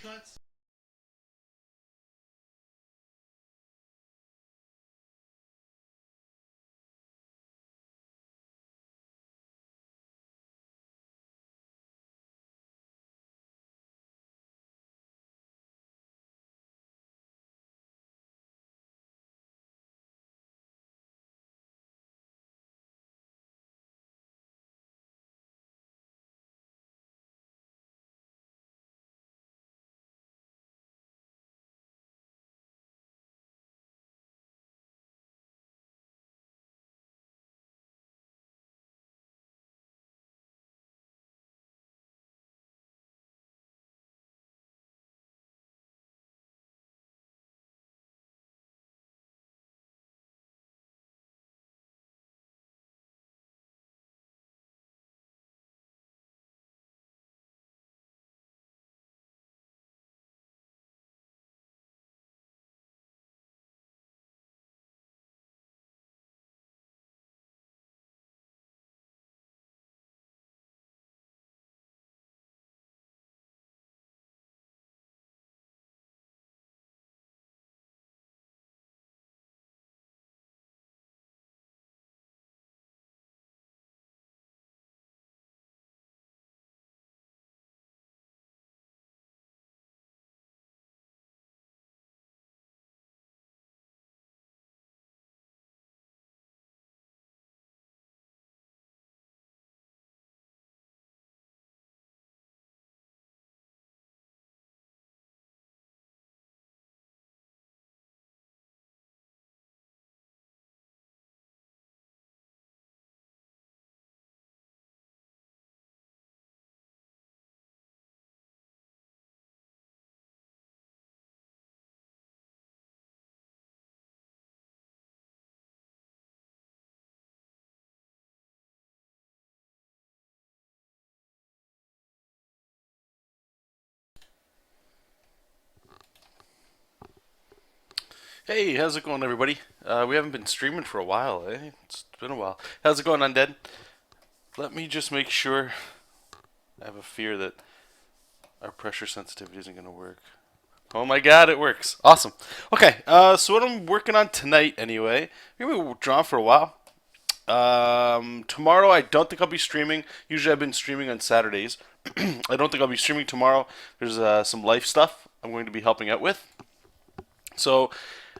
cuts. Hey, how's it going, everybody? We haven't been streaming for a while, eh? It's been a while. How's it going, Undead? Let me just make sure. I have a fear that our pressure sensitivity isn't going to work. Oh my god, it works. Awesome. Okay, so what I'm working on tonight, anyway, maybe we'll draw for a while. Tomorrow, I don't think I'll be streaming. Usually, I've been streaming on Saturdays. I don't think I'll be streaming tomorrow. There's some life stuff I'm going to be helping out with. So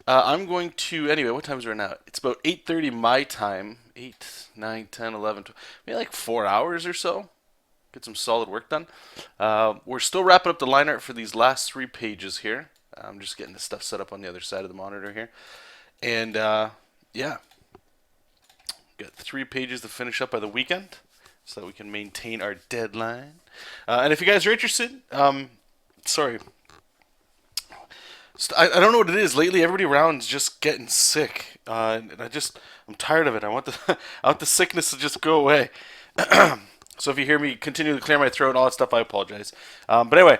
I'm going to anyway. What time is it right now? It's about 8:30 my time. 8, 9, 10, 11, 12, maybe like 4 hours or so. Get some solid work done. We're still wrapping up the line art for these last 3 pages here. I'm just getting the stuff set up on the other side of the monitor here, and yeah, got 3 pages to finish up by the weekend, so that we can maintain our deadline. And if you guys are interested, sorry, I don't know what it is. Lately, everybody around is just getting sick, and I'm tired of it. I want the I want the sickness to just go away. So if you hear me continue to clear my throat and all that stuff, I apologize. But anyway,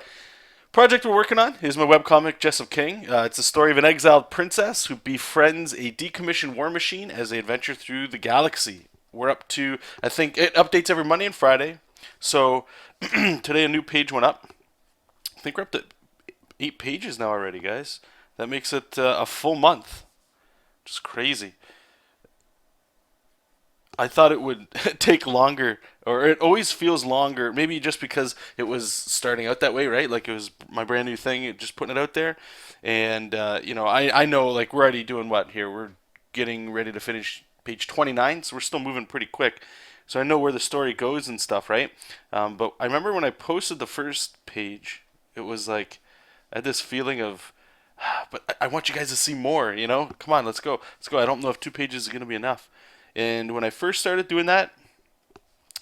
project we're working on is my webcomic Jesop King. It's a story of an exiled princess who befriends a decommissioned war machine as they adventure through the galaxy. We're up to, I think it updates every Monday and Friday. So today a new page went up. I think we're up to 8 pages now already, guys. That makes it a full month. Just crazy. I thought it would take longer, or it always feels longer. Maybe just because it was starting out that way, right? Like it was my brand new thing, just putting it out there. And I know like we're already doing what here? We're getting ready to finish page 29, so we're still moving pretty quick. So I know where the story goes and stuff, right? But I remember when I posted the first page, it was like I had this feeling of, but I want you guys to see more. Come on, let's go, let's go. I don't know if 2 pages is gonna be enough. And when I first started doing that,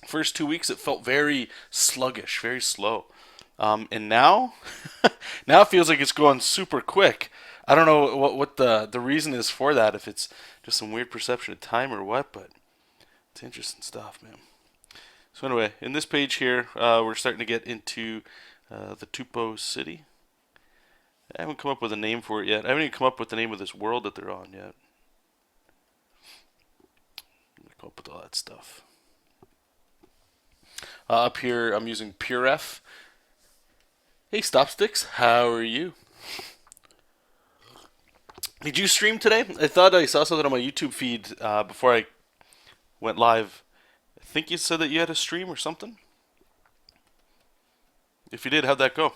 first 2 weeks, it felt very sluggish, very slow. And now, now it feels like it's going super quick. I don't know what the reason is for that. If it's just some weird perception of time or what, but it's interesting stuff, man. So anyway, in this page here, we're starting to get into the Tupo City. I haven't come up with a name for it yet. I haven't even come up with the name of this world that they're on yet. Come up with all that stuff. Up here, I'm using PureF. Hey, Stopsticks, how are you? Did you stream today? I thought I saw something on my YouTube feed before I went live. I think you said that you had a stream or something. If you did, how'd that go?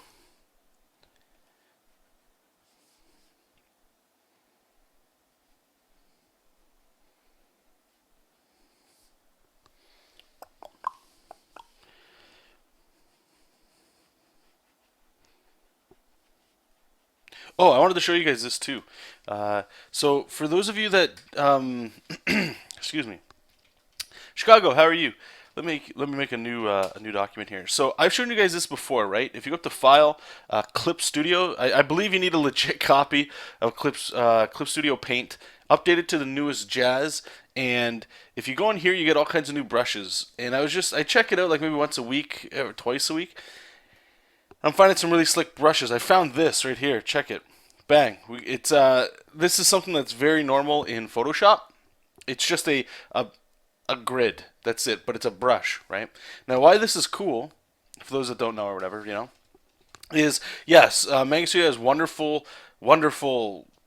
Oh, I wanted to show you guys this too. So, for those of you that, excuse me, Chicago, how are you? Let me make a new document here. So I've shown you guys this before, right? If you go up to File, Clip Studio, I believe you need a legit copy of Clip Studio Paint, updated to the newest Jazz. And if you go in here, you get all kinds of new brushes. And I check it out like maybe once a week or twice a week. I'm finding some really slick brushes. I found this right here. Check it. Bang. This is something that's very normal in Photoshop. It's just a grid. That's it, but it's a brush, right? Now, why this is cool, for those that don't know or whatever, is yes, Manga Studio has wonderful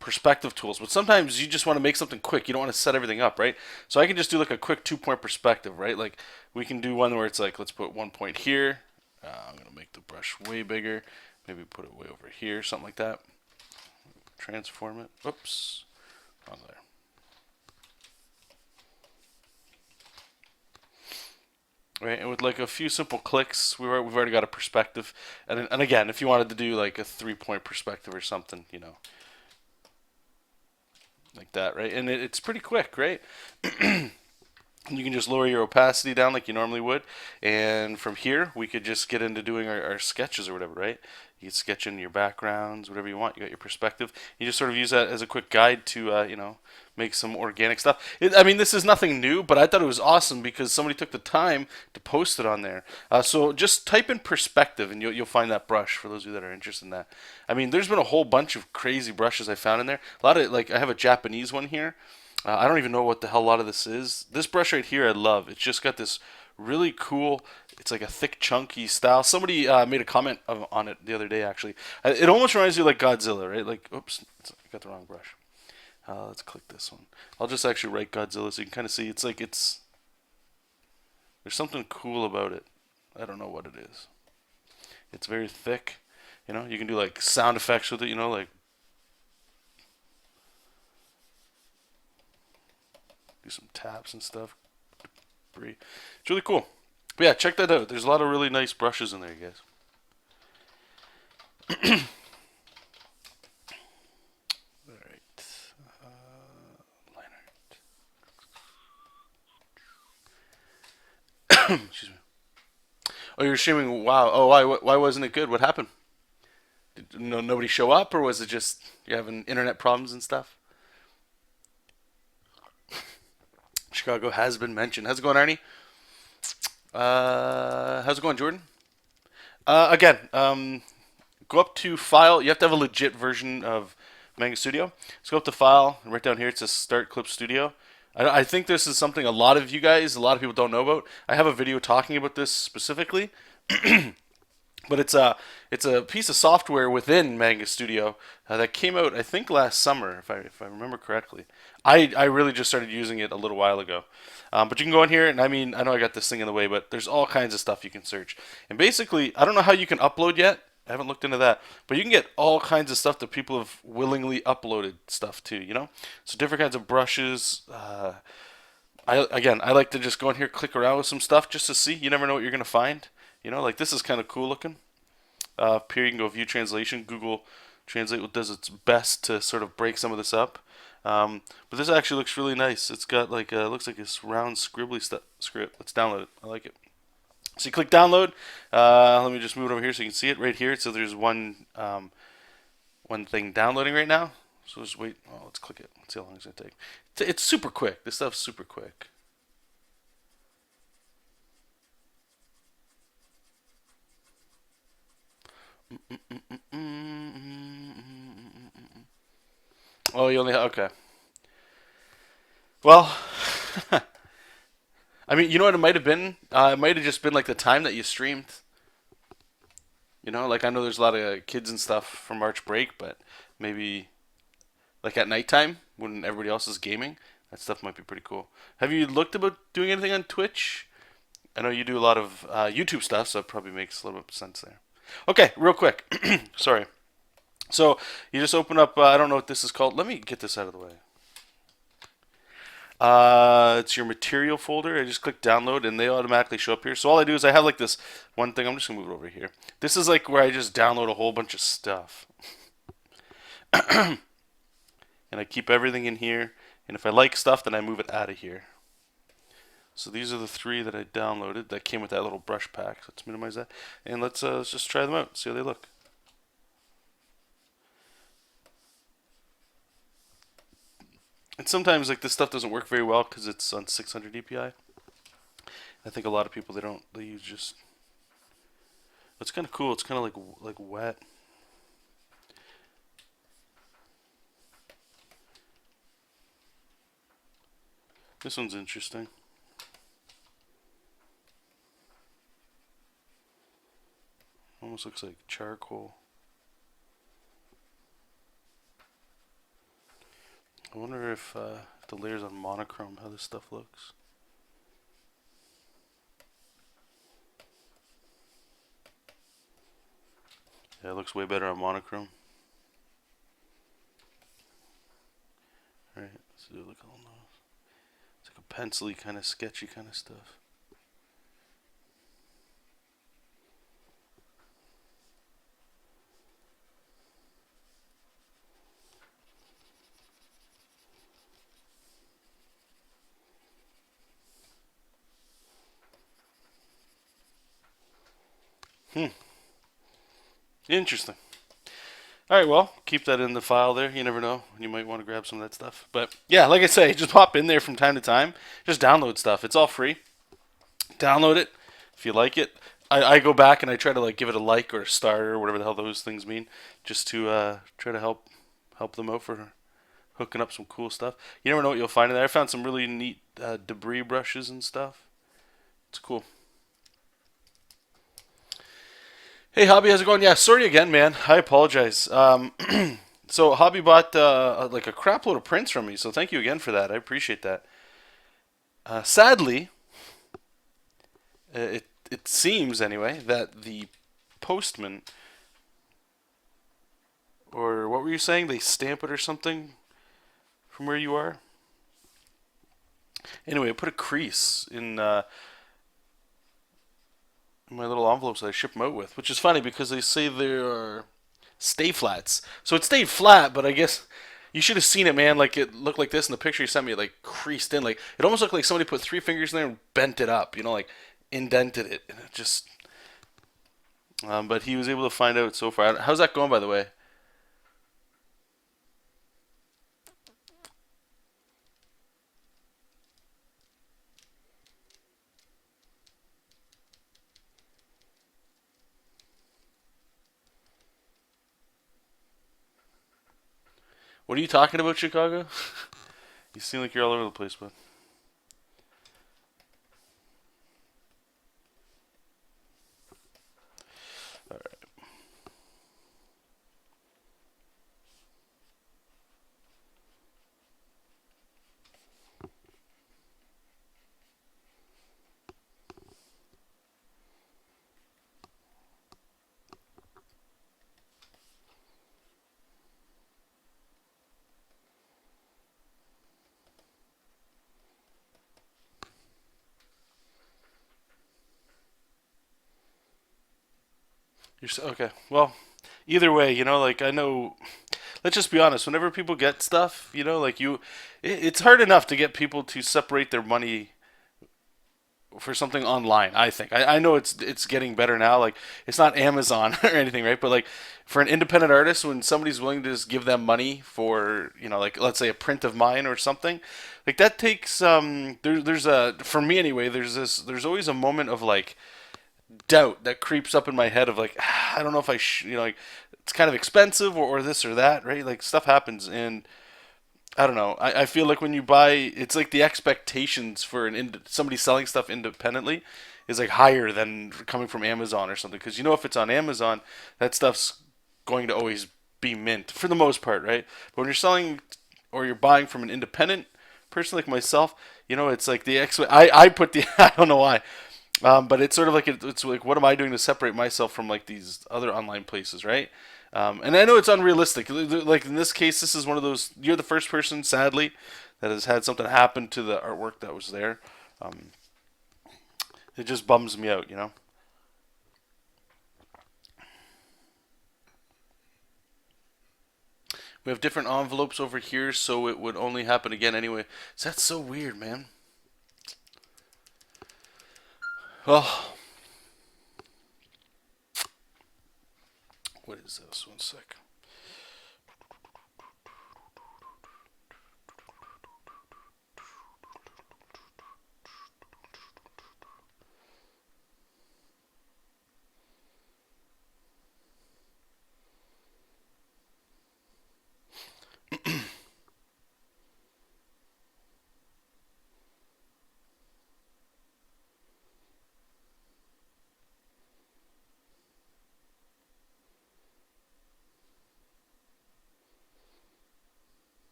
perspective tools, but sometimes you just want to make something quick. You don't want to set everything up, right? So I can just do like a quick 2 point perspective, right? Like we can do one where it's like, let's put 1 point here. I'm gonna make the brush way bigger. Maybe put it way over here, something like that. Transform it. Oops, wrong there. Right, and with like a few simple clicks, we've already got a perspective. And again, if you wanted to do like a 3 point perspective or something, like that, right? And it's pretty quick, right? You can just lower your opacity down like you normally would, and from here we could just get into doing our sketches or whatever, right? You can sketch in your backgrounds, whatever you want. You got your perspective. You just sort of use that as a quick guide to, make some organic stuff. I mean, this is nothing new, but I thought it was awesome because somebody took the time to post it on there. So just type in perspective, and you'll find that brush for those of you that are interested in that. I mean, there's been a whole bunch of crazy brushes I found in there. A lot of like I have a Japanese one here. I don't even know what the hell a lot of this is. This brush right here I love. It's just got this really cool, it's like a thick chunky style. Somebody made a comment on it the other day actually. It almost reminds you of like Godzilla, right? Like, oops, I got the wrong brush. Let's click this one. I'll just actually write Godzilla so you can kind of see. It's like there's something cool about it. I don't know what it is. It's very thick. You can do like sound effects with it, like do some taps and stuff. It's really cool. But yeah, check that out. There's a lot of really nice brushes in there, you guys. All right. Lineart. Excuse me. Oh, you're streaming. Wow. Oh, why wasn't it good? What happened? Did nobody show up, or was it just you having internet problems and stuff? Chicago has been mentioned. How's it going, Arnie? How's it going, Jordan? Again, go up to File. You have to have a legit version of Manga Studio. So go up to File, and right down here it says Start Clip Studio. I think this is something a lot of people don't know about. I have a video talking about this specifically, but it's a piece of software within Manga Studio that came out I think last summer, if I remember correctly. I really just started using it a little while ago. But you can go in here, and I mean, I know I got this thing in the way, but there's all kinds of stuff you can search. And basically, I don't know how you can upload yet. I haven't looked into that, but you can get all kinds of stuff that people have willingly uploaded stuff to. So different kinds of brushes. I like to just go in here, click around with some stuff just to see. You never know what you're gonna find. Like this is kind of cool looking. Up here you can go view translation. Google Translate does its best to sort of break some of this up. But this actually looks really nice. It's got like looks like this round scribbly script. Let's download it. I like it. So you click download. Let me just move it over here so you can see it right here. So there's one thing downloading right now. So just wait. Oh, let's click it. Let's see how long it's gonna take. It's super quick. This stuff's super quick. Oh, you only okay. Well, I mean, you know what it might have been? It might have just been like the time that you streamed. You know, like I know there's a lot of kids and stuff for March break, but maybe like at nighttime when everybody else is gaming, that stuff might be pretty cool. Have you looked about doing anything on Twitch? I know you do a lot of YouTube stuff, so it probably makes a little bit of sense there. Okay, real quick. Sorry. So you just open up. I don't know what this is called. Let me get this out of the way. It's your material folder. I just click download, and they automatically show up here. So all I do is I have like this one thing. I'm just gonna move it over here. This is like where I just download a whole bunch of stuff, and I keep everything in here. And if I like stuff, then I move it out of here. So these are the three that I downloaded that came with that little brush pack. So let's minimize that, and let's just try them out. See how they look. And sometimes like this stuff doesn't work very well because it's on 600 DPI. I think a lot of people they use just. It's kind of cool. It's kind of like wet. This one's interesting. Almost looks like charcoal. I wonder if the layer's on monochrome, how this stuff looks. Yeah, it looks way better on monochrome. Alright, let's do look on those. It's like a pencil-y kind of sketchy kind of stuff. Interesting. All right, well, keep that in the file there. You never know. You might want to grab some of that stuff. But yeah, like I say, just pop in there from time to time. Just download stuff. It's all free. Download it if you like it. I go back and I try to like give it a like or a star or whatever the hell those things mean, just to try to help them out for hooking up some cool stuff. You never know what you'll find in there. I found some really neat debris brushes and stuff. It's cool. Hey, Hobby, how's it going? Yeah, sorry again, man. I apologize. So Hobby bought like a crap load of prints from me, so thank you again for that. I appreciate that. Sadly, it seems anyway that the postman, or what were you saying? They stamp it or something from where you are. Anyway, I put a crease in my little envelopes that I ship them out with, which is funny because they say they are stay flats. So it stayed flat, but I guess you should have seen it, man. Like it looked like this in the picture you sent me, like creased in. Like it almost looked like somebody put three fingers in there and bent it up. You know, like indented it, and it just. But he was able to find out so far. How's that going, by the way? What are you talking about, Chicago? You seem like you're all over the place, bud. All right. Okay. Well, either way, like I know. Let's just be honest. Whenever people get stuff, like it's hard enough to get people to separate their money for something online. I think. I know it's getting better now. Like it's not Amazon or anything, right? But like for an independent artist, when somebody's willing to just give them money for like let's say a print of mine or something, like that takes there's a for me anyway. There's always a moment of like doubt that creeps up in my head of like I don't know if like it's kind of expensive or this or that, right? Like stuff happens, and I don't know. I feel like when you buy, it's like the expectations for somebody selling stuff independently is like higher than coming from Amazon or something. Because you know, if it's on Amazon, that stuff's going to always be mint for the most part, right? But when you're selling or you're buying from an independent person like myself, you know, it's like I put the I don't know why, but it's sort of like it's like what am I doing to separate myself from like these other online places, right? And I know it's unrealistic. Like in this case, this is one of those. You're the first person, sadly, that has had something happen to the artwork that was there. Um, it just bums me out, you know. We have different envelopes over here, so it would only happen again anyway. So that's so weird, man. Oh, what is this? One sec.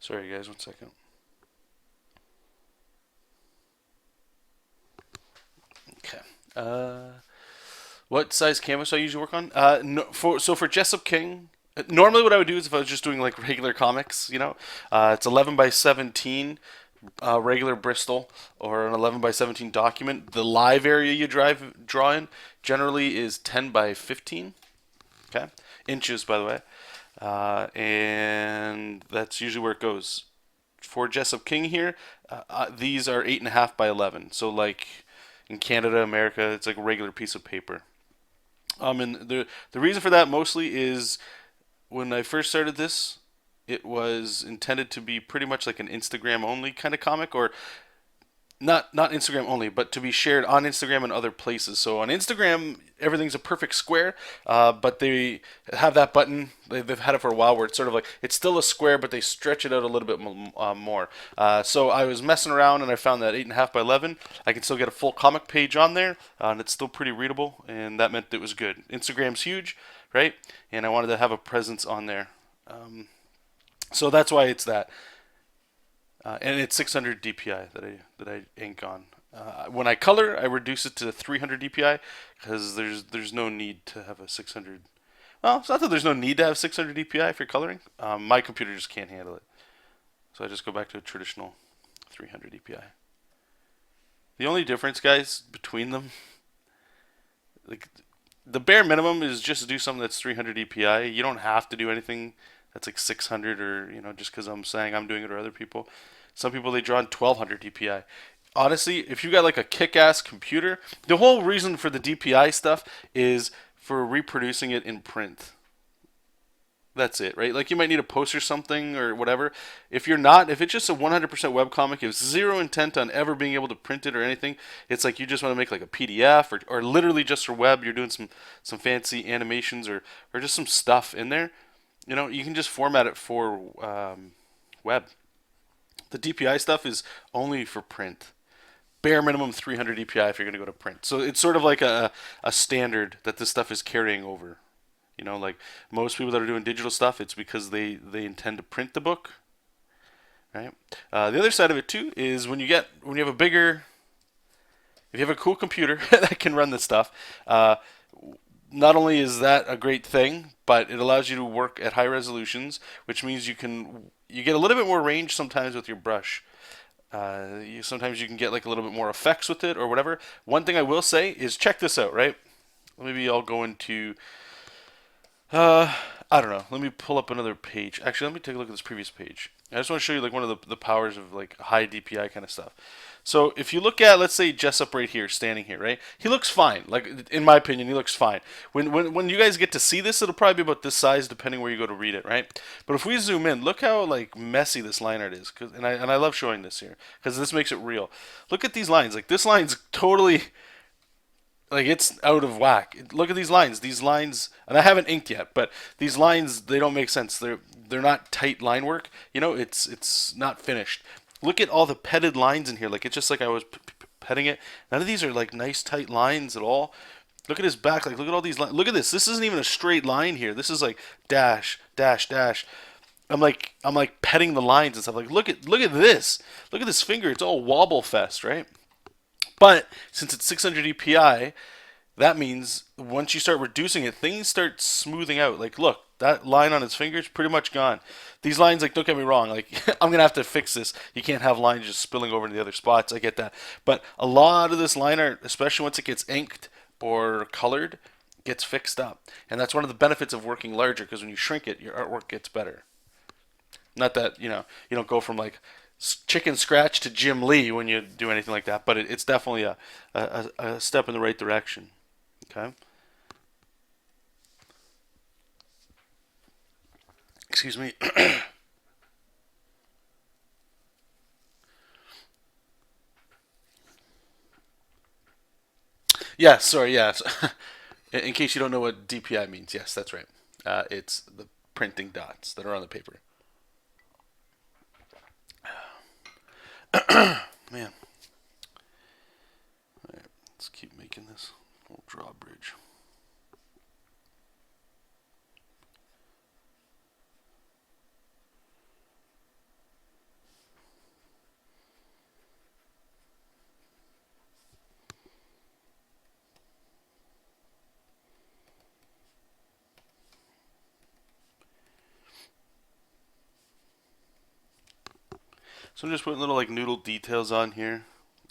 Sorry, guys. One second. Okay. What size canvas I usually work on? No, for Jesop King, normally what I would do is if I was just doing like regular comics, you know, it's 11 by 17, regular Bristol, or an 11 by 17 document. The live area you draw in generally is 10 by 15. Okay, inches by the way, and that's usually where it goes. For Jessup King here, these are 8.5 by 11. So like in Canada, America, it's like a regular piece of paper. And the reason for that mostly is when I first started this, it was intended to be pretty much like an Instagram only kind of comic, or not Instagram only, but to be shared on Instagram and other places. So on Instagram, everything's a perfect square, but they have that button. They've had it for a while where it's sort of like it's still a square, but they stretch it out a little bit more. So I was messing around and I found that 8.5 by 11. I can still get a full comic page on there, and it's still pretty readable, and that meant it was good. Instagram's huge, right? And I wanted to have a presence on there. So that's why it's that. And it's 600 DPI that I ink on. When I color, I reduce it to 300 DPI because there's no need to have a 600. Well, it's not that there's no need to have 600 DPI if you're coloring. My computer just can't handle it, so I just go back to a traditional 300 DPI. The only difference, guys, between them, like the bare minimum is just do something that's 300 DPI. You don't have to do anything that's like 600 or just because I'm saying I'm doing it or other people. Some people they draw in 1200 DPI. Honestly, if you got like a kick-ass computer, the whole reason for the DPI stuff is for reproducing it in print. That's it, right? Like you might need a post or something or whatever. If it's just a 100% webcomic, if zero intent on ever being able to print it or anything, it's like you just want to make like a PDF or literally just for web, you're doing some fancy animations or just some stuff in there. You can just format it for web. The DPI stuff is only for print. Bare minimum 300 DPI if you're going to go to print. So it's sort of like a standard that this stuff is carrying over. Like most people that are doing digital stuff, it's because they intend to print the book, right? The other side of it too is when you have a bigger, if you have a cool computer that can run this stuff, not only is that a great thing, but it allows you to work at high resolutions, which means you get a little bit more range sometimes with your brush. Sometimes you can get like a little bit more effects with it or whatever. One thing I will say is check this out, right? Maybe I'll go into I don't know. Let me pull up another page. Actually, let me take a look at this previous page. I just want to show you like one of the powers of like high DPI kind of stuff. So if you look at, let's say Jessup right here, standing here, right? He looks fine. Like in my opinion, he looks fine. When you guys get to see this, it'll probably be about this size, depending where you go to read it, right? But if we zoom in, look how like messy this line art is, and I love showing this here because this makes it real. Look at these lines. Like this line's totally like it's out of whack. Look at these lines. These lines, and I haven't inked yet, but these lines they don't make sense. They're not tight line work. You know, it's not finished. Look at all the petted lines in here. Like it's just like I was petting it. None of these are like nice tight lines at all. Look at his back. Like look at all these lines. Look at this. This isn't even a straight line here. This is like dash dash dash. I'm like petting the lines and stuff. Like look at this. Look at this finger. It's all wobble fest, right? But since it's 600 EPI, that means once you start reducing it, things start smoothing out. Like, look, that line on his finger is pretty much gone. These lines, like, don't get me wrong, like, I'm gonna have to fix this. You can't have lines just spilling over into the other spots. I get that, but a lot of this line art, especially once it gets inked or colored, gets fixed up, and that's one of the benefits of working larger. Because when you shrink it, your artwork gets better. Not that you don't go from like chicken scratch to Jim Lee when you do anything like that, but it's definitely a step in the right direction. Okay. Excuse me. Yes, sorry, yes. In case you don't know what DPI means, yes, that's right. It's the printing dots that are on the paper. Man, all right, let's keep making this little drawbridge. So I'm just putting little like noodle details on here.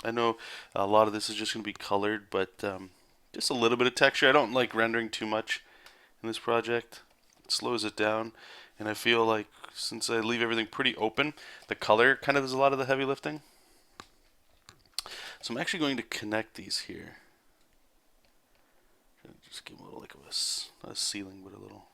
I know a lot of this is just going to be colored, but just a little bit of texture. I don't like rendering too much in this project. It slows it down, and I feel like since I leave everything pretty open, the color kind of does a lot of the heavy lifting. So I'm actually going to connect these here. Just give them a little like not a ceiling, but a little.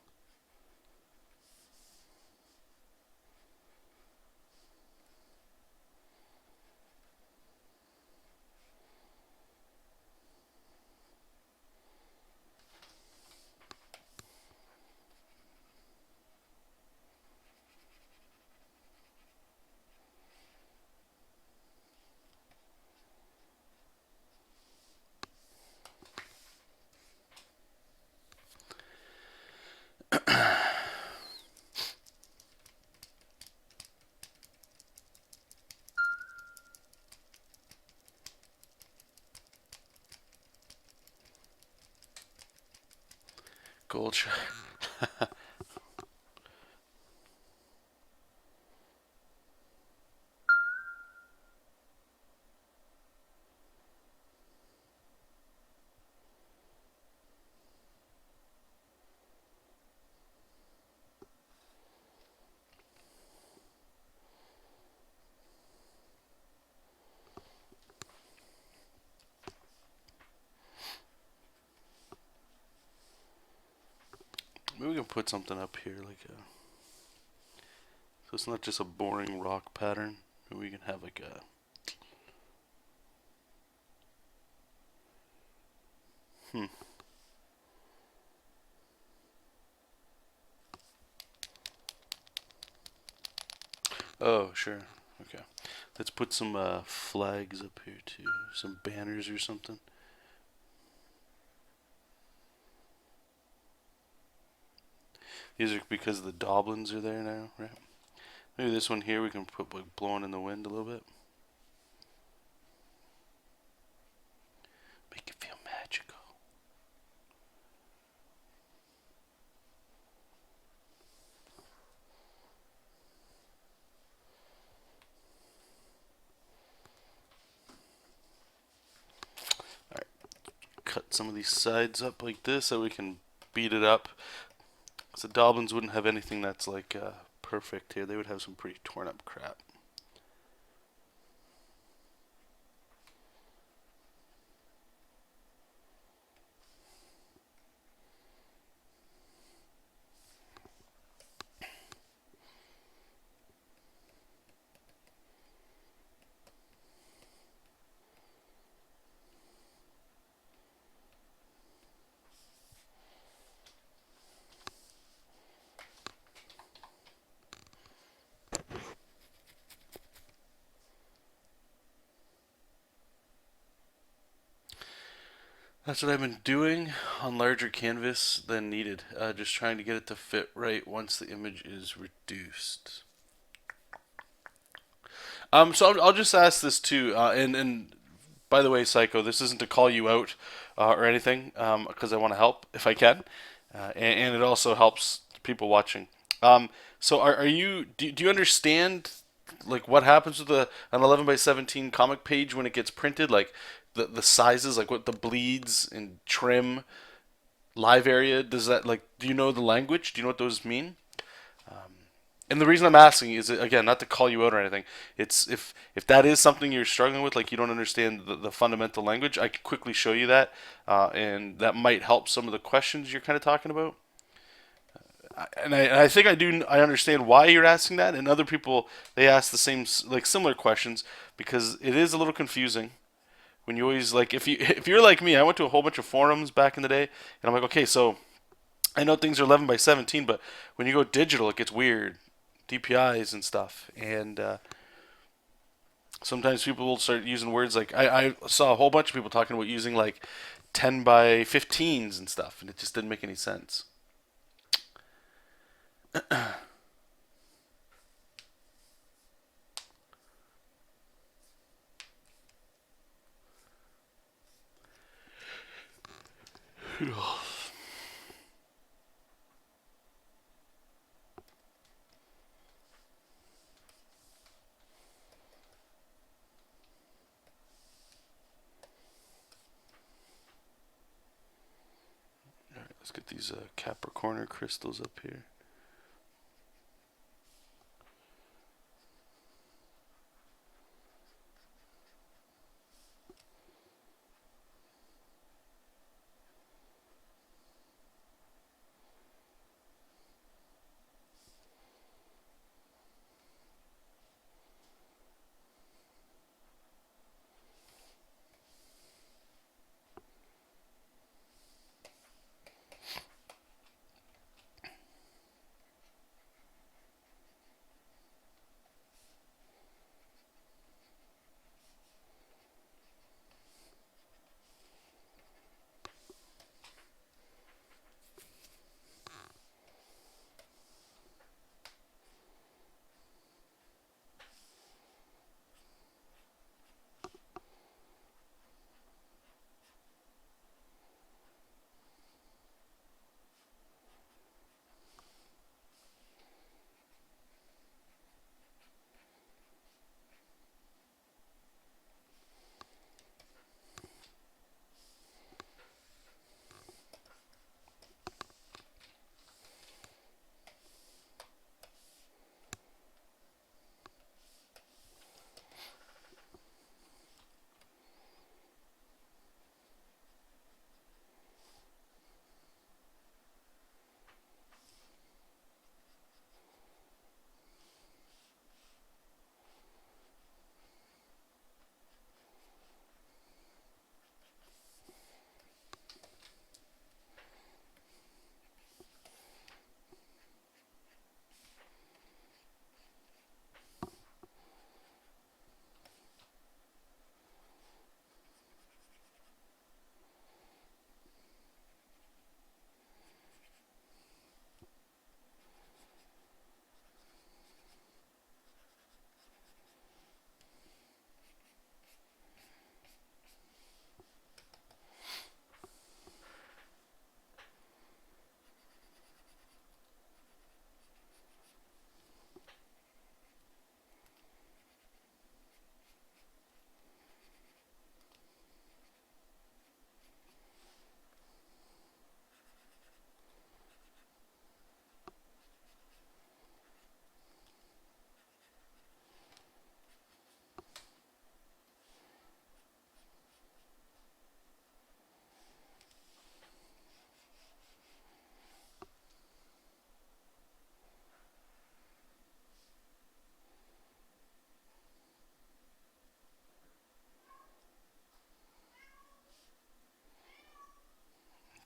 Gold shot. Maybe we can put something up here, like so it's not just a boring rock pattern. Maybe we can have like a. Hmm. Oh, sure. Okay. Let's put some flags up here too. Some banners or something. These are because the doblins are there now, right? Maybe this one here we can put like blowing in the wind a little bit. Make it feel magical. Alright, cut some of these sides up like this so we can beat it up. So Doblins wouldn't have anything that's like perfect here. They would have some pretty torn up crap. That's what I've been doing on larger canvas than needed. Just trying to get it to fit right once the image is reduced. So I'll just ask this too, and by the way, Psycho, this isn't to call you out or anything, because I want to help if I can, and it also helps people watching. So are you? Do you understand like what happens with an 11 by 17 comic page when it gets printed? Like the sizes, like what the bleeds and trim, live area. Does that like? Do you know the language? Do you know what those mean? And the reason I'm asking is again not to call you out or anything. It's if that is something you're struggling with, like you don't understand the fundamental language, I can quickly show you that, and that might help some of the questions you're kind of talking about. And I think I understand why you're asking that, and other people they ask the same like similar questions because it is a little confusing when you always like if you're like me, I went to a whole bunch of forums back in the day, and I'm like, okay, so I know things are 11 by 17, but when you go digital, it gets weird. DPIs and stuff. And sometimes people will start using words like I saw a whole bunch of people talking about using like 10 by 15s and stuff, and it just didn't make any sense. Alright, let's get these Capricorn crystals up here.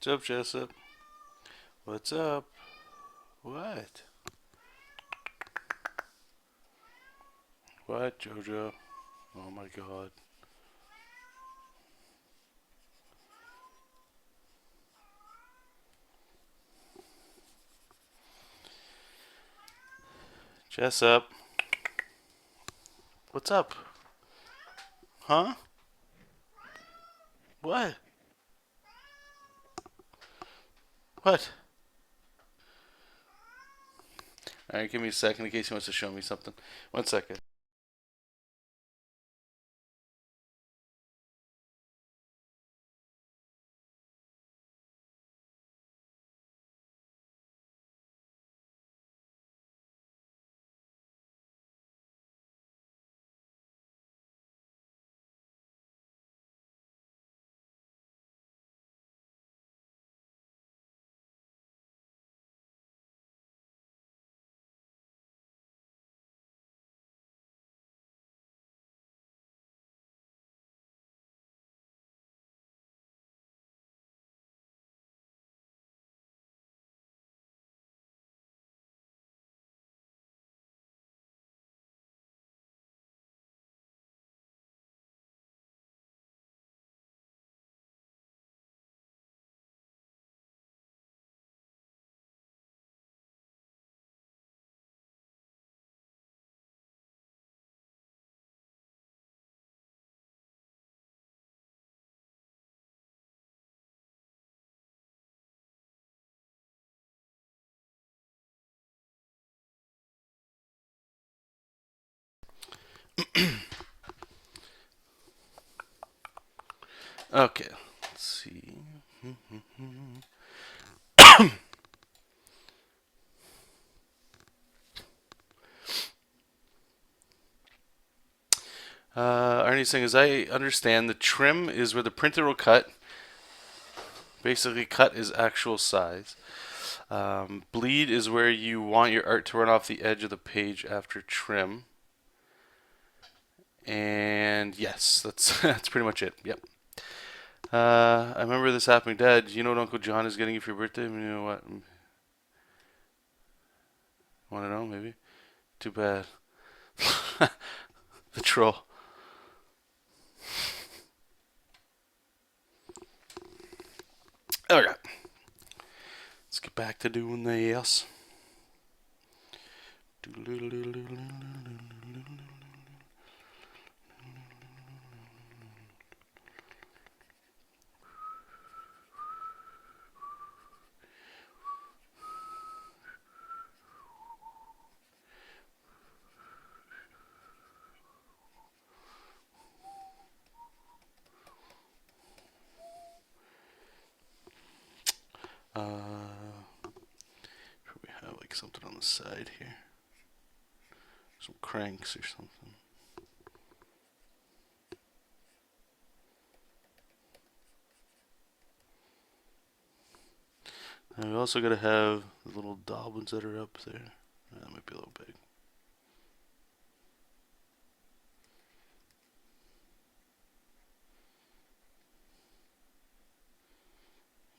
What's up, Jesop? What's up? What? What, Jojo? Oh my god. Jesop. What's up? Huh? What? What? Alright, give me a second in case he wants to show me something. 1 second. Okay, let's see. Arnie's saying, as I understand, the trim is where the printer will cut. Basically, cut is actual size. Bleed is where you want your art to run off the edge of the page after trim. And yes, that's that's pretty much it. Yep. I remember this happening. Dad, you know what Uncle John is getting you for your birthday? You know what? Want to know? Maybe. Too bad. The troll. Okay. Let's get back to doing this. Probably have like something on the side here. Some cranks or something. And we also got to have the little doblins that are up there. That might be a little big.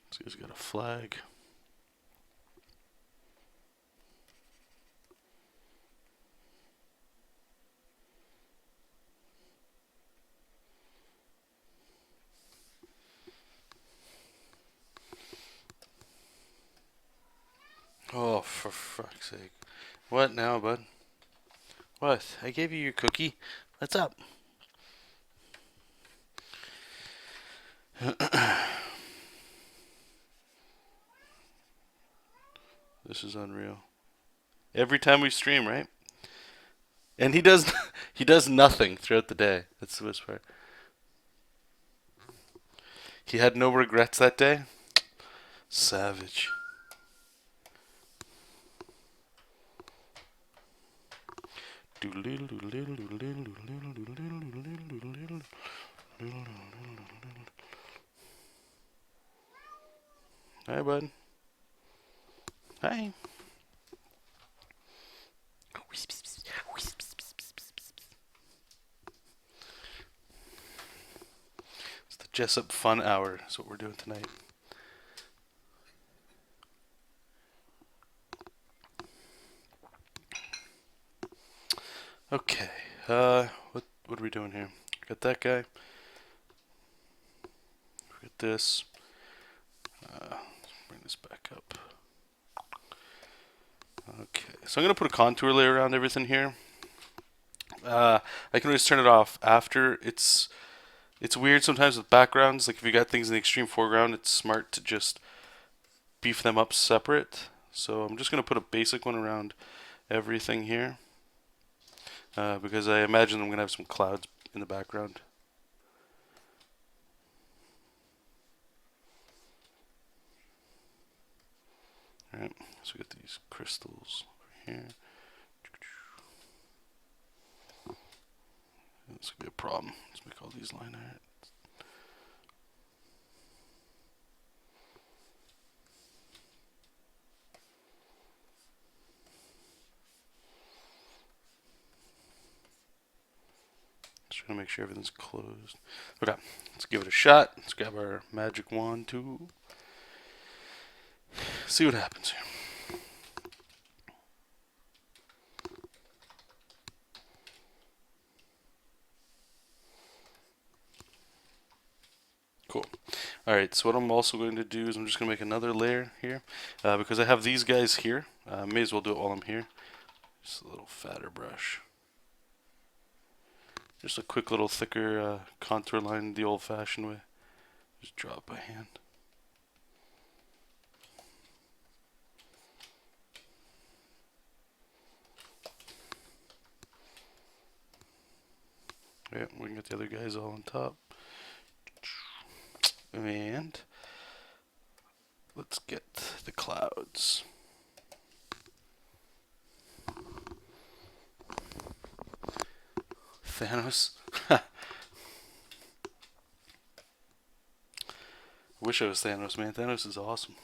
This guy's got a flag. Oh, for fuck's sake. What now, bud? What? I gave you your cookie. What's up? This is unreal. Every time we stream, right? And he does he does nothing throughout the day. That's the best part. He had no regrets that day. Savage. Hi, bud. Hi. It's the Jesop Fun Hour. That's what we're doing tonight. Okay. What are we doing here? Got that guy. Got this. Let's bring this back up. Okay, So I'm going to put a contour layer around everything here. I can always turn it off after. It's weird sometimes with backgrounds. Like if you got things in the extreme foreground, it's smart to just beef them up separate. So I'm just going to put a basic one around everything here because I imagine I'm going to have some clouds in the background. Alright, so we got these crystals over here. This could be a problem. Let's make all these line art. Just trying to make sure everything's closed. Okay, let's give it a shot. Let's grab our magic wand tool. See what happens here. Cool. Alright, so what I'm also going to do is I'm just going to make another layer here because I have these guys here. May as well do it while I'm here. Just a little fatter brush. Just a quick little thicker contour line the old-fashioned way. Just draw it by hand. Yeah, we can get the other guys all on top. And let's get the clouds. Thanos. Wish I was Thanos, man. Thanos is awesome.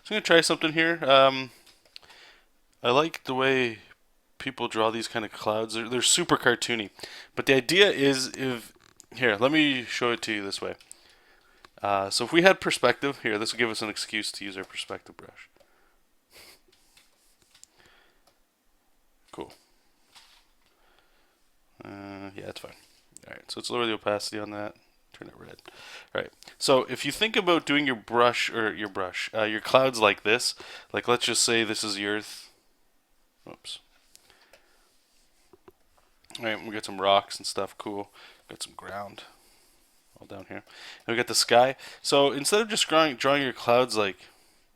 So I'm going to try something here. I like the way people draw these kind of clouds. They're super cartoony. But the idea is if... Here, let me show it to you this way. So if we had perspective, here, this will give us an excuse to use our perspective brush. Cool. Yeah, that's fine. Alright, so let's lower the opacity on that. Turn it red. Alright, so if you think about doing your clouds like this, like let's just say this is the Earth. Oops. Alright, we got some rocks and stuff, cool. Got some ground all down here. And we got the sky. So instead of just drawing your clouds like,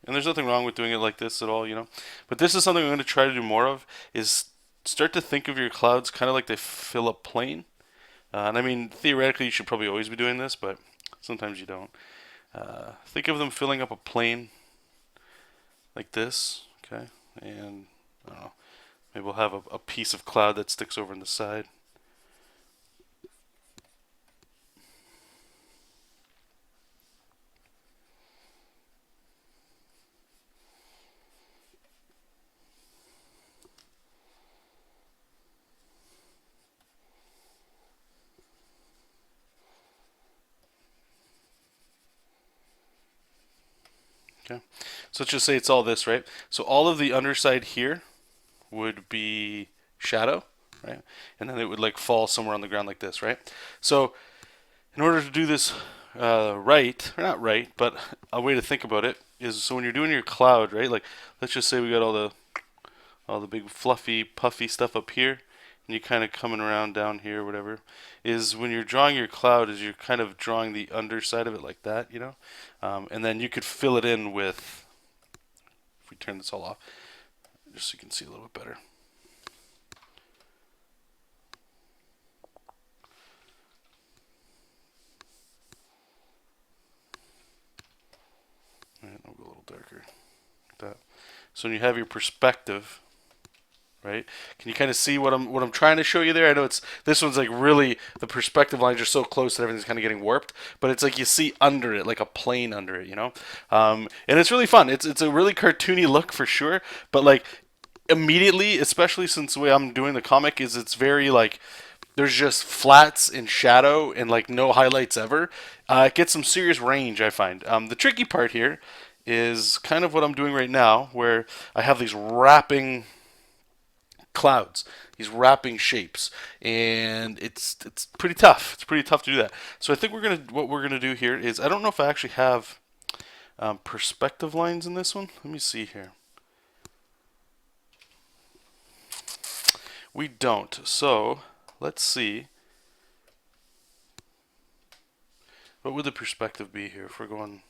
and there's nothing wrong with doing it like this at all, you know, but this is something I'm going to try to do more of, is start to think of your clouds kind of like they fill a plane. And I mean, theoretically, you should probably always be doing this, but sometimes you don't. Think of them filling up a plane like this, okay? And, I don't know, maybe we'll have a piece of cloud that sticks over on the side. Okay, so let's just say it's all this, right? So all of the underside here would be shadow, right? And then it would like fall somewhere on the ground like this, right? So in order to do this right, or not right, but a way to think about it is, so when you're doing your cloud, right? Like let's just say we got all the big fluffy puffy stuff up here, and you're kind of coming around down here, whatever, is when you're drawing your cloud, is you're kind of drawing the underside of it like that, you know, and then you could fill it in with, if we turn this all off, just so you can see a little bit better. Alright, I'll go a little darker, like that. So when you have your perspective, right? Can you kind of see what I'm trying to show you there? I know this one's like really, the perspective lines are so close that everything's kind of getting warped, but it's like you see under it, like a plane under it, you know? And it's really fun. It's a really cartoony look for sure, but like immediately, especially since the way I'm doing the comic is it's very like, there's just flats and shadow and like no highlights ever. It gets some serious range, I find. The tricky part here is kind of what I'm doing right now, where I have these wrapping clouds. He's wrapping shapes, and it's pretty tough. It's pretty tough to do that. So I think what we're gonna do here is, I don't know if I actually have perspective lines in this one. Let me see here. We don't. So let's see. What would the perspective be here if we're going?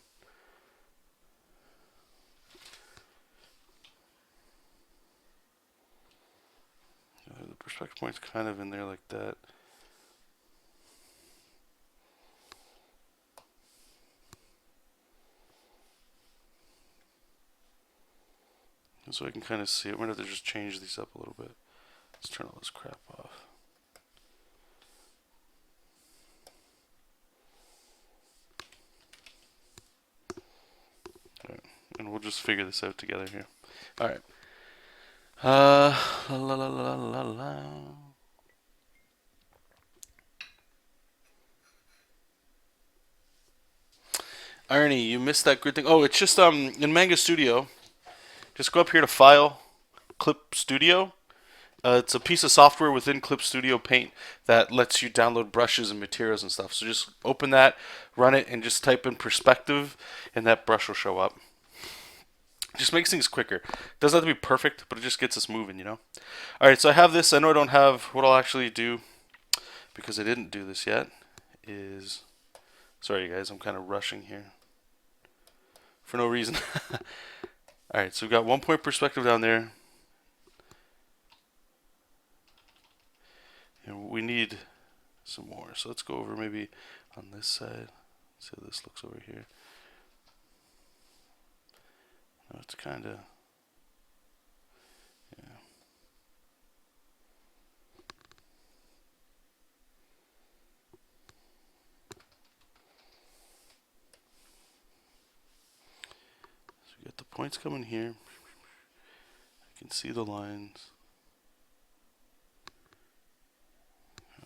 The perspective point's kind of in there like that. So I can kind of see it. We're going to have to just change these up a little bit. Let's turn all this crap off. All right. And we'll just figure this out together here. All right. La la la la la la. Arnie, you missed that good thing. Oh, it's just in Manga Studio. Just go up here to File, Clip Studio. It's a piece of software within Clip Studio Paint that lets you download brushes and materials and stuff. So just open that, run it, and just type in perspective, and that brush will show up. It just makes things quicker. Doesn't have to be perfect, but it just gets us moving, you know? Alright, so I have this. I know I don't have what I'll actually do, because I didn't do this yet, is... Sorry, guys, I'm kind of rushing here. For no reason. Alright, so we've got 1 point perspective down there. And we need some more. So let's go over maybe on this side. See how this looks over here. No, it's kind of... Yeah. So we got the points coming here. I can see the lines.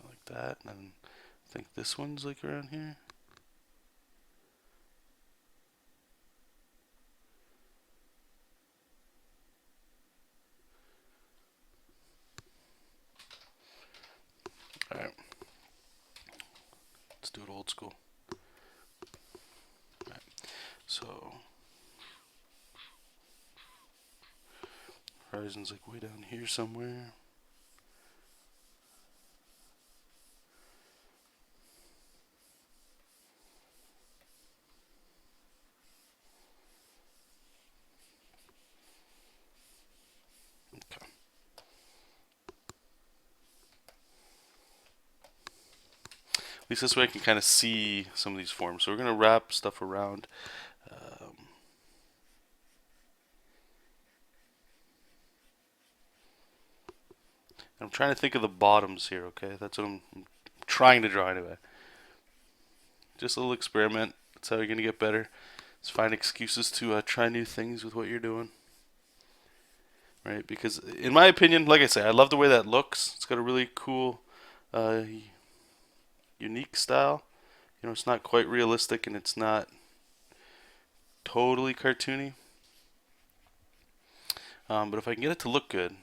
Like that. And I think this one's like around here. Alright. Let's do it old school. Alright. So horizon's like way down here somewhere. Okay. At least this way I can kind of see some of these forms. So we're going to wrap stuff around. I'm trying to think of the bottoms here, okay? That's what I'm trying to draw anyway. Just a little experiment. That's how you're going to get better. Just find excuses to try new things with what you're doing. Right? Because in my opinion, like I say, I love the way that looks. It's got a really cool, unique style. You know, it's not quite realistic and it's not totally cartoony. But if I can get it to look good,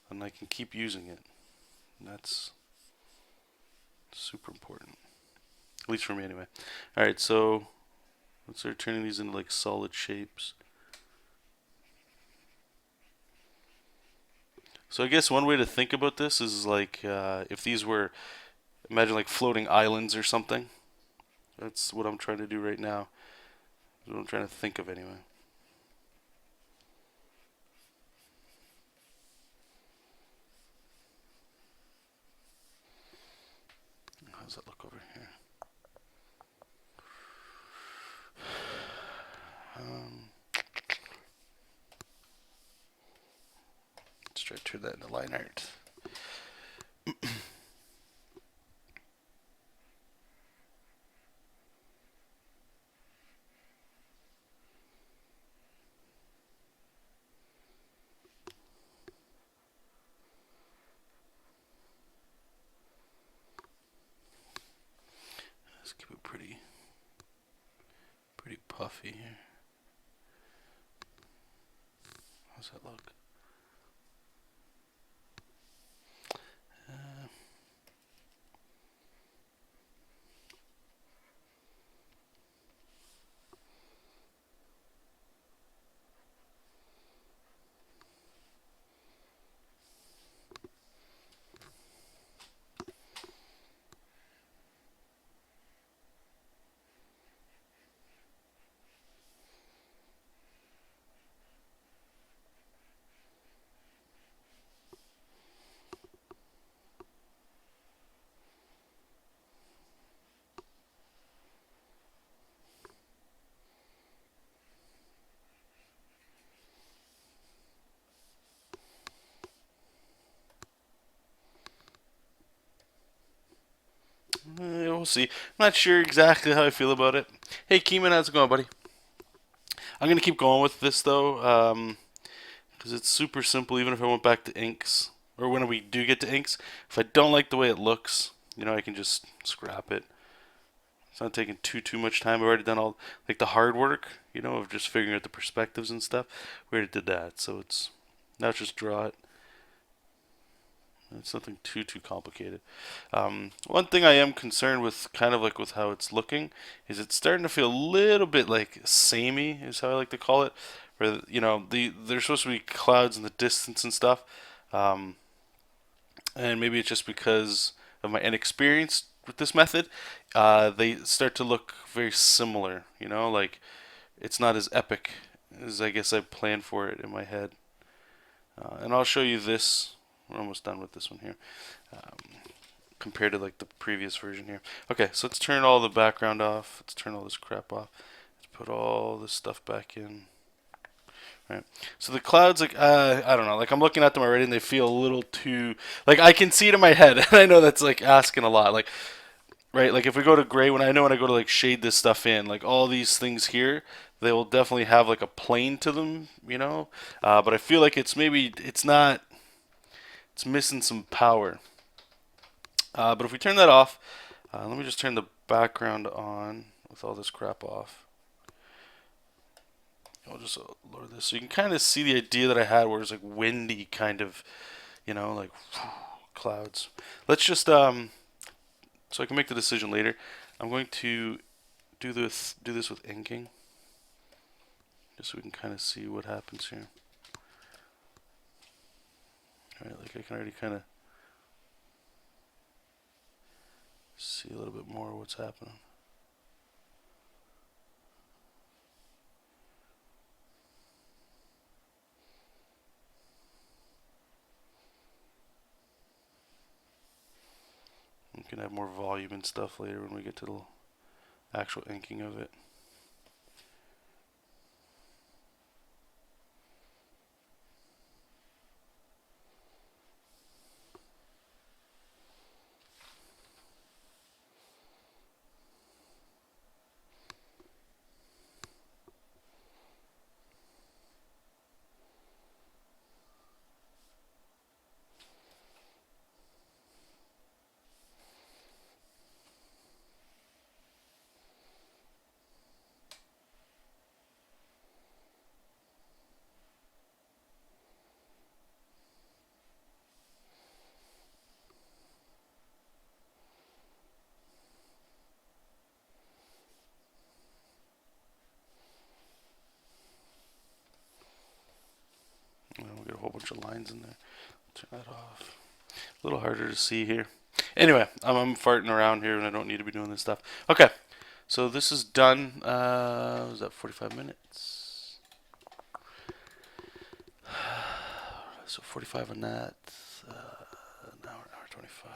then I can keep using it. And that's super important. At least for me anyway. Alright, so let's start turning these into like solid shapes. So I guess one way to think about this is like if these were, imagine like floating islands or something. That's what I'm trying to do right now. That's what I'm trying to think of anyway. How does that look over here? Let's try to turn that into Lineart. Let's keep it pretty puffy here. How's that look? we'll see. I'm not sure exactly how I feel about it. Hey, Keeman, how's it going, buddy? I'm gonna keep going with this though, because it's super simple. Even if I went back to inks, or when we do get to inks, if I don't like the way it looks, I can just scrap it. It's not taking too much time. I've already done all like the hard work, of just figuring out the perspectives and stuff. We already did that, so it's now just draw it. It's nothing too complicated. One thing I am concerned with, kind of like with how it's looking, is it's starting to feel a little bit like samey, is how I like to call it. Where there's supposed to be clouds in the distance and stuff, and maybe it's just because of my inexperience with this method. They start to look very similar. Like it's not as epic as I guess I planned for it in my head. And I'll show you this. We're almost done with this one here, compared to like the previous version here. Okay, so let's turn all the background off. Let's turn all this crap off. Let's put all this stuff back in. Right. So the clouds, like I don't know, like I'm looking at them already, and they feel a little too like I can see it in my head, and I know that's like asking a lot. Like, right, like if we go to gray, when I go to like shade this stuff in, like all these things here, they will definitely have like a plane to them, But I feel like it's not. It's missing some power. But if we turn that off, let me just turn the background on with all this crap off. I'll just lower this so you can kind of see the idea that I had, where it's like windy kind of, like clouds. Let's just so I can make the decision later. I'm going to do this with inking, just so we can kind of see what happens here. All right, like I can already kind of see a little bit more of what's happening. We can have more volume and stuff later when we get to the actual inking of it. We'll get a whole bunch of lines in there. Turn that off. A little harder to see here. Anyway, I'm farting around here and I don't need to be doing this stuff. Okay, so this is done. Was that 45 minutes? So 45 on that. An hour 25.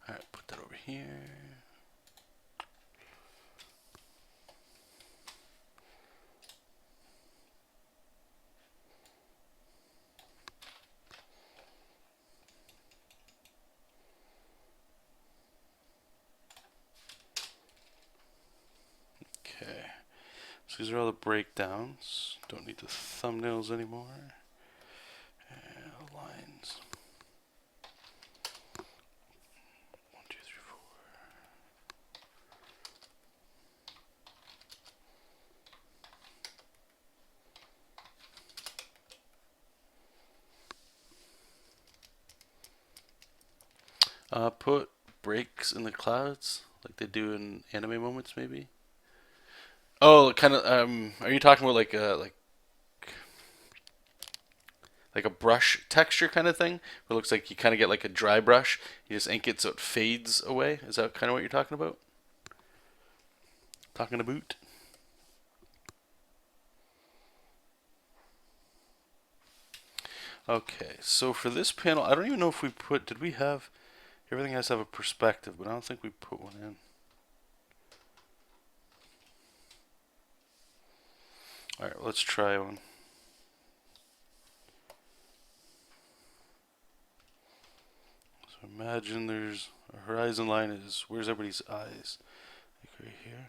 Alright, put that over here. Okay, so these are all the breakdowns. Don't need the thumbnails anymore. And lines. 1, 2, 3, 4. Put breaks in the clouds like they do in anime moments, maybe. Oh, kind of. Are you talking about like a brush texture kind of thing? Where it looks like you kind of get like a dry brush. You just ink it so it fades away. Is that kind of what you're talking about? Talking about? Okay, so for this panel, I don't even know if we put. Did we have? Everything has to have a perspective, but I don't think we put one in. All right, let's try one. So imagine there's a horizon line is where's everybody's eyes? Like right here.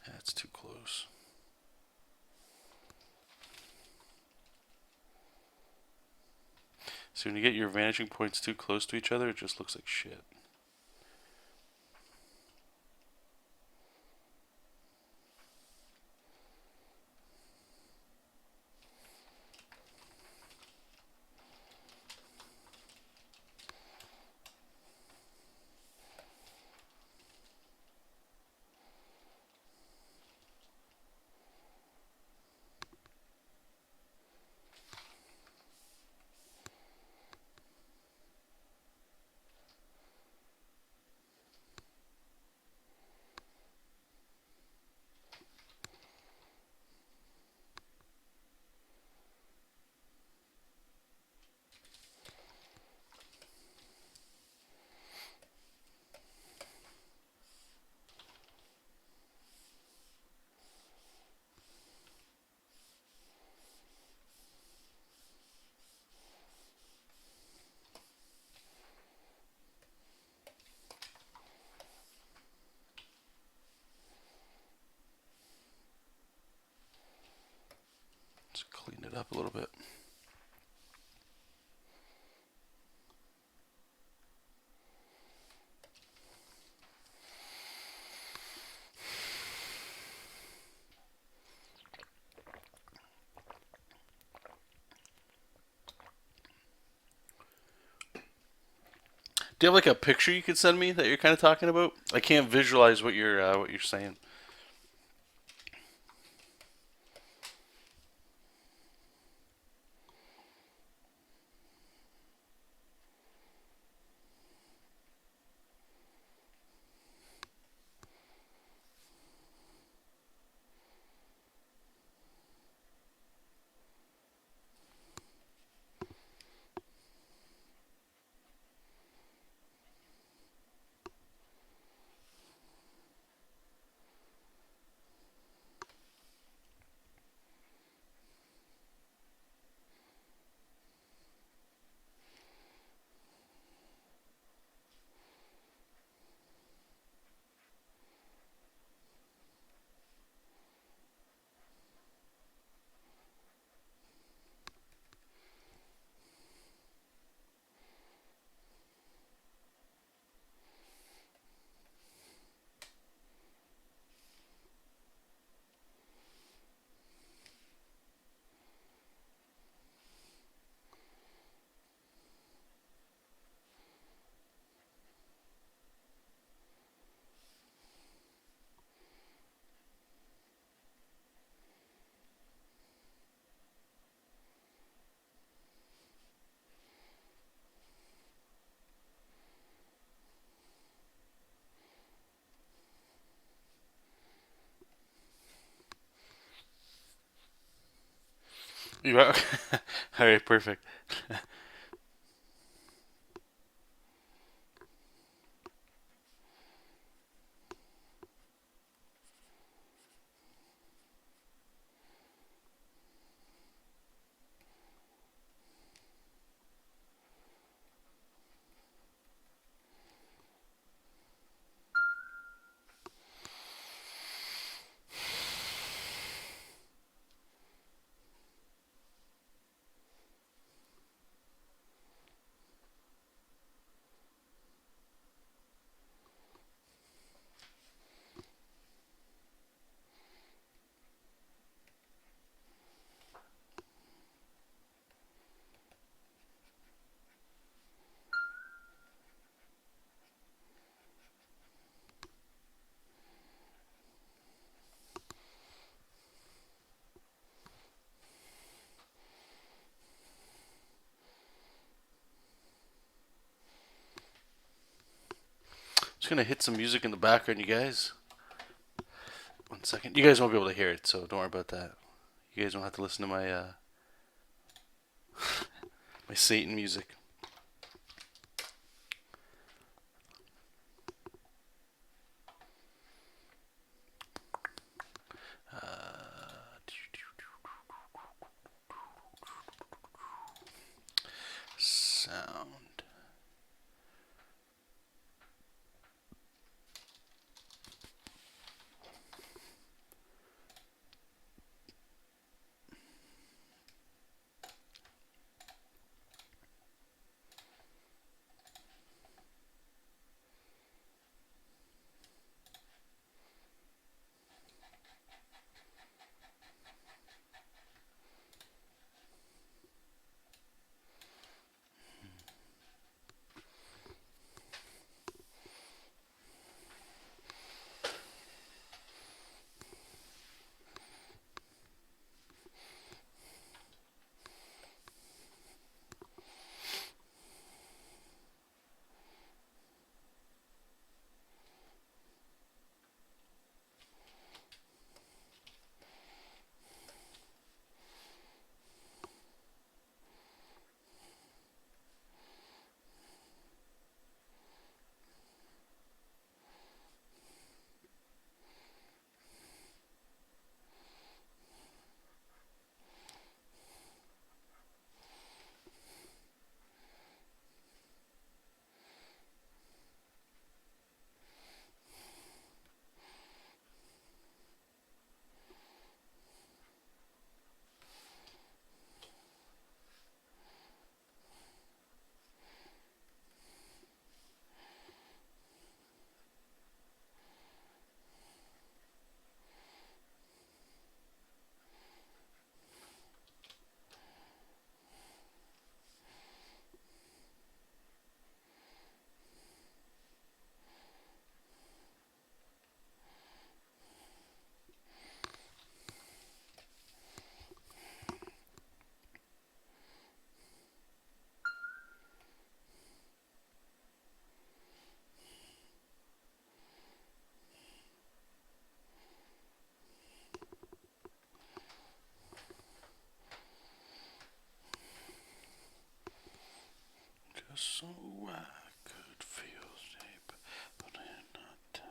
That's too close. So when you get your vanishing points too close to each other, it just looks like shit. Let's clean it up a little bit. Do you have like a picture you could send me that you're kind of talking about? I can't visualize what you're saying. You are? All right, perfect. Just gonna hit some music in the background, you guys. 1 second. You guys won't be able to hear it, so don't worry about that. You guys don't have to listen to my My Satan music. Sound. Just so I could feel shape, but in not time.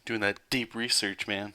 Doing that deep research, man.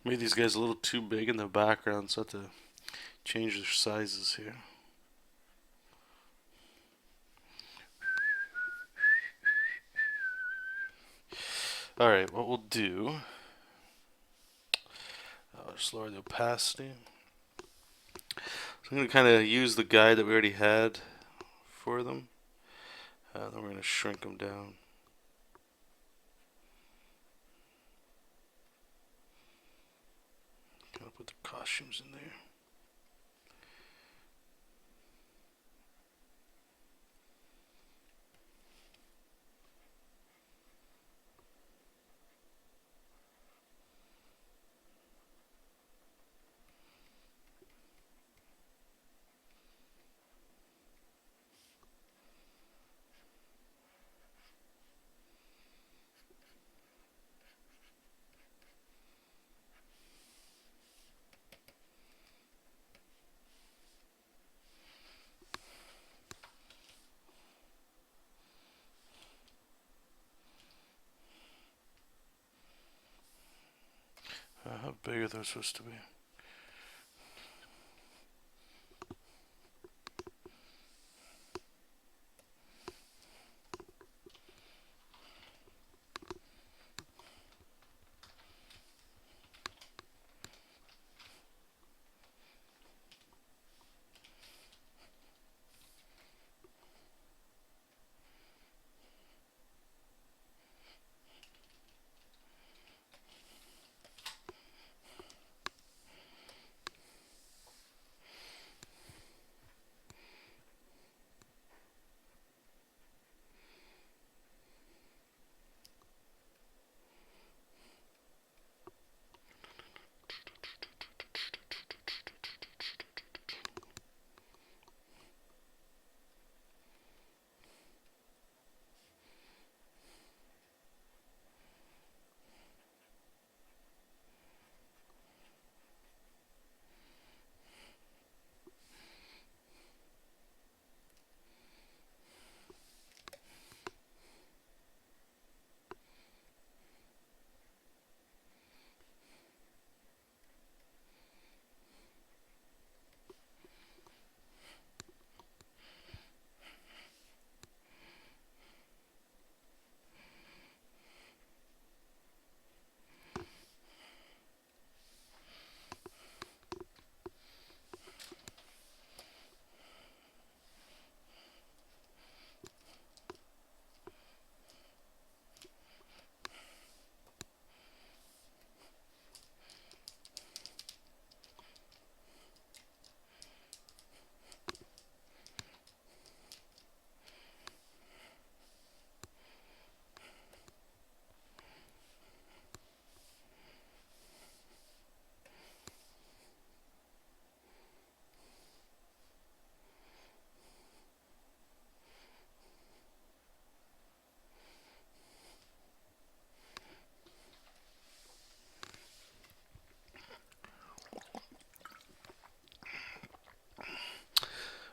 Made these guys a little too big in the background, so I have to change their sizes here. Alright, what we'll do, I'll just lower the opacity. So I'm going to kind of use the guide that we already had for them. Then we're going to shrink them down. Gonna put the costumes in there. How big are those supposed to be?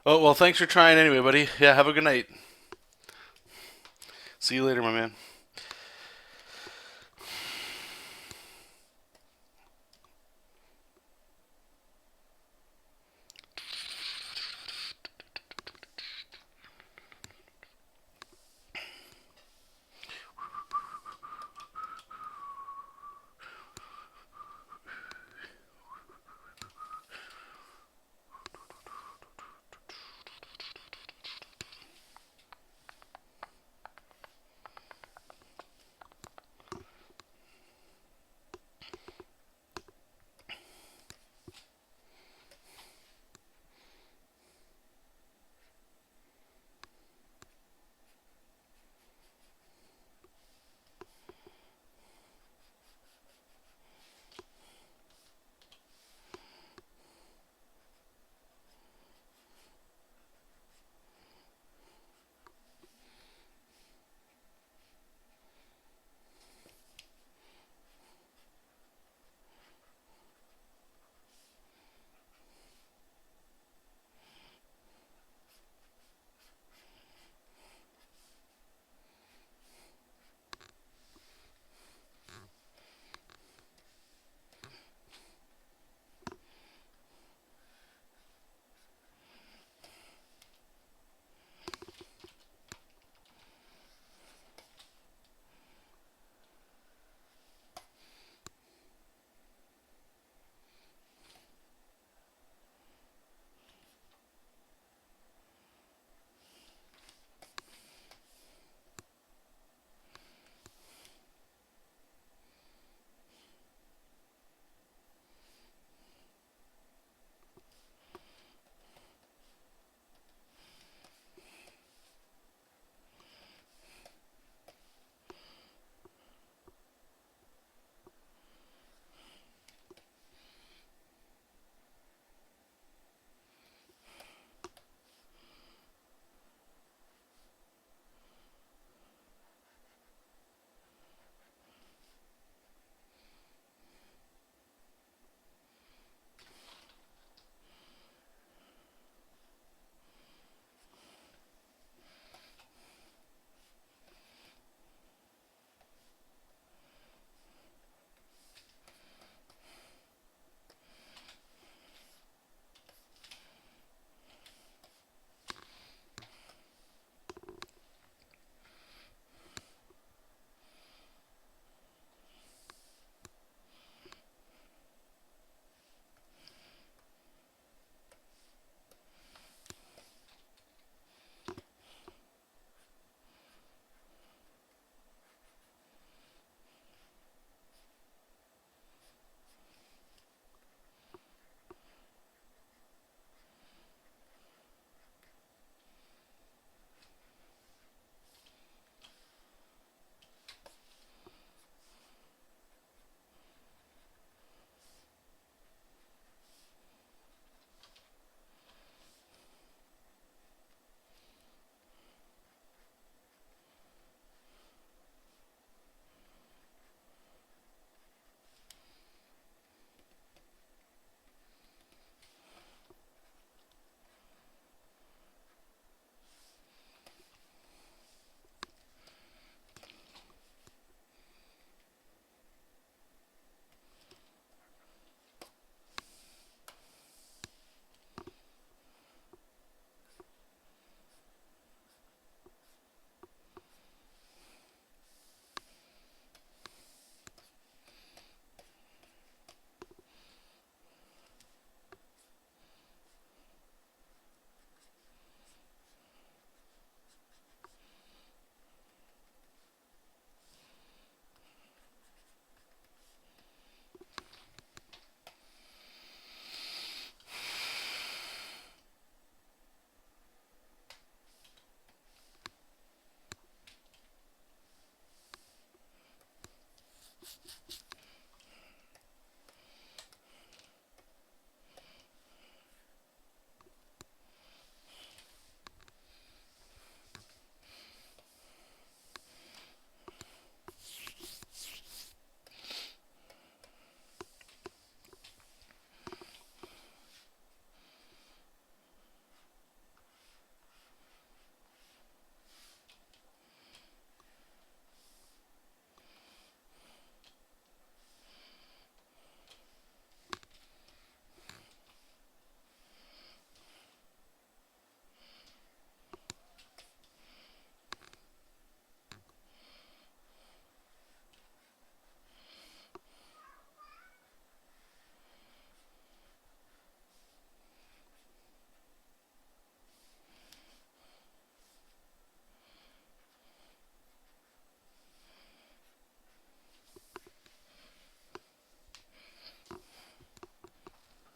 Oh, well, thanks for trying anyway, buddy. Yeah, have a good night. See you later, my man.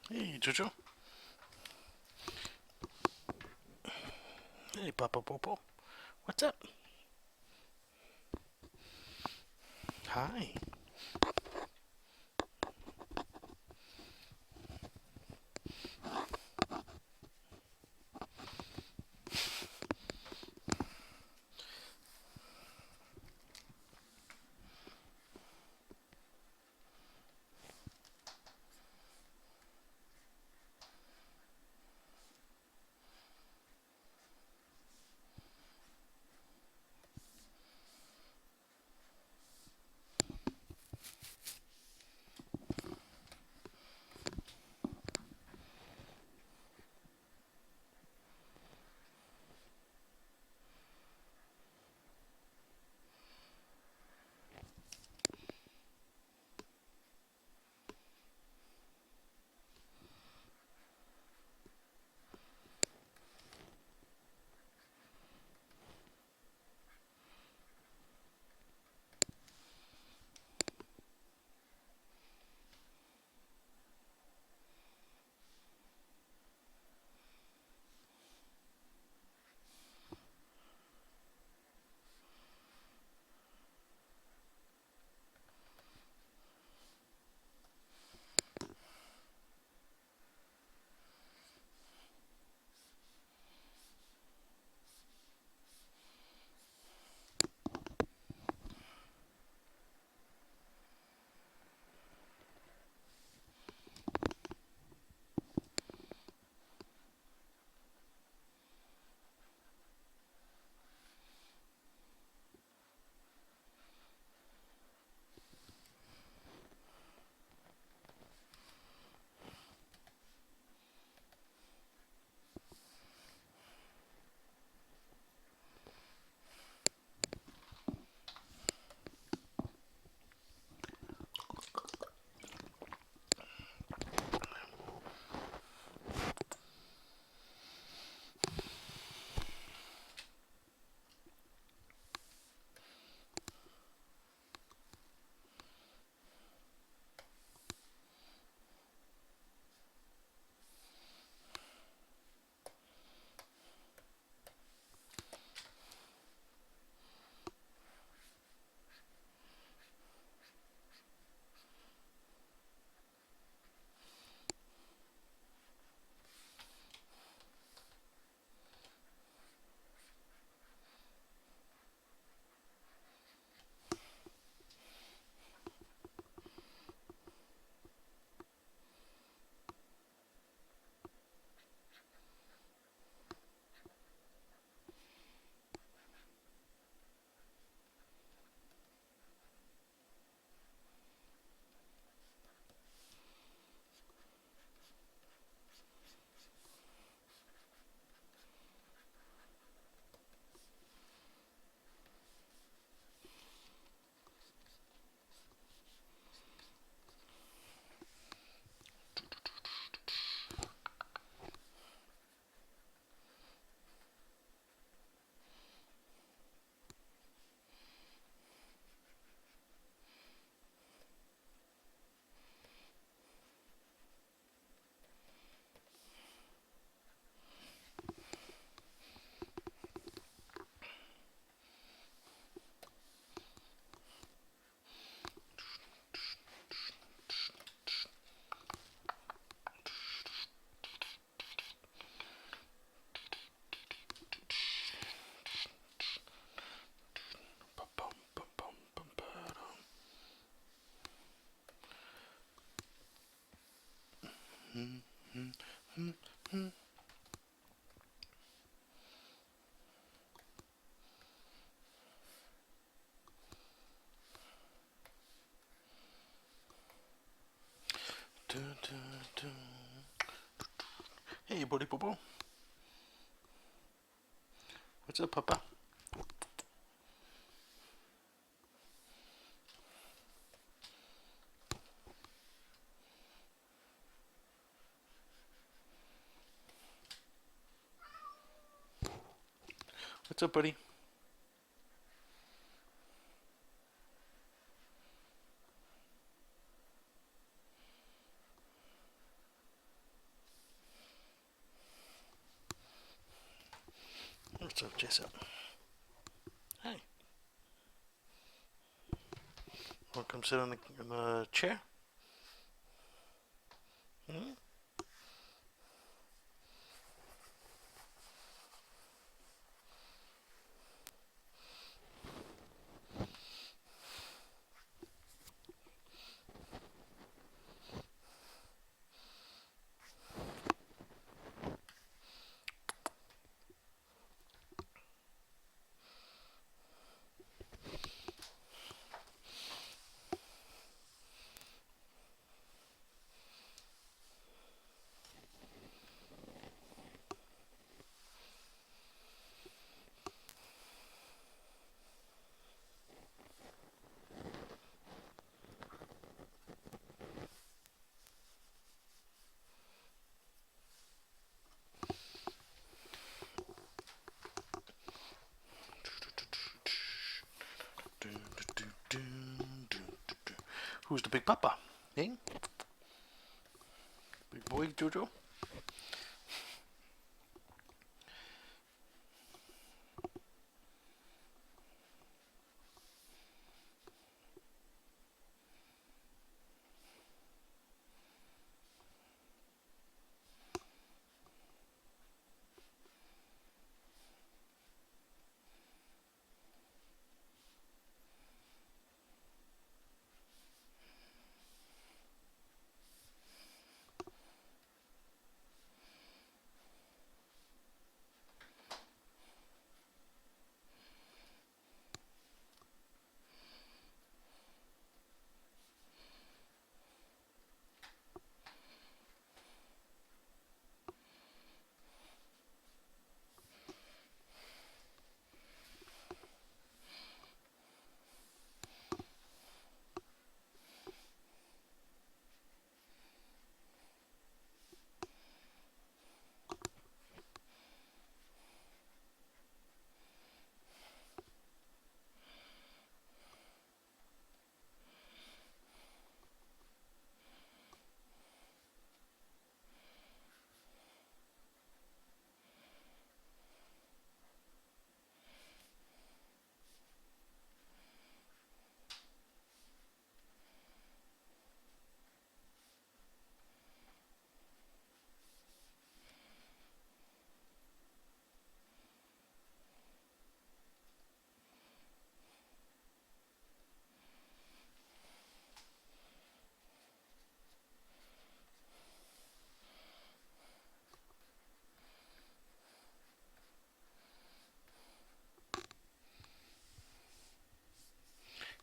Hey, Jojo. Hey, Papa Popo. What's up? Hi. Hey, buddy Popo. What's up, Papa? What's up, buddy? What's up, Jesop? Hi. Want to come sit in the chair? Hmm? Who's the big papa? Eh? Big boy, Jojo?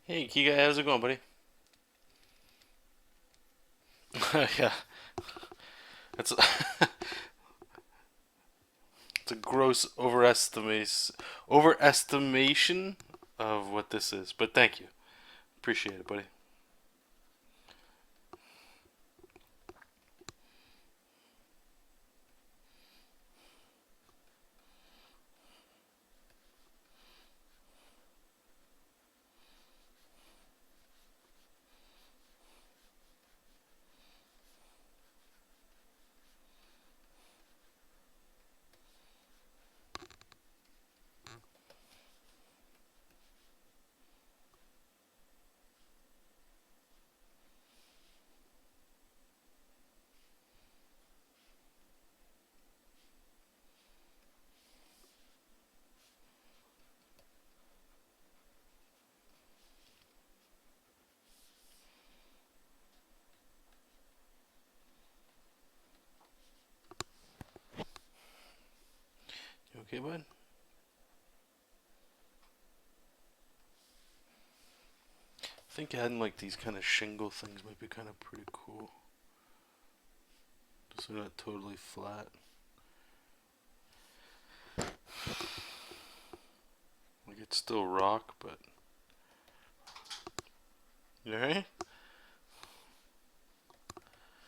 Hey, Kiga, how's it going, buddy? Yeah, it's it's a gross overestimation of what this is. But thank you, appreciate it, buddy. You okay, bud? I think adding like these kind of shingle things might be kind of pretty cool. Just so they're not totally flat. Like it's still rock, but you alright?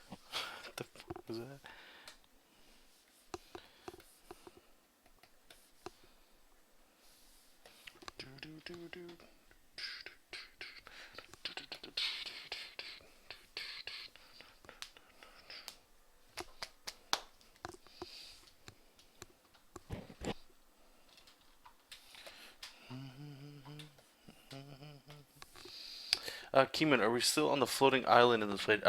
What the fuck was that? Do do do do. Keeman, are we still on the floating island in this fight?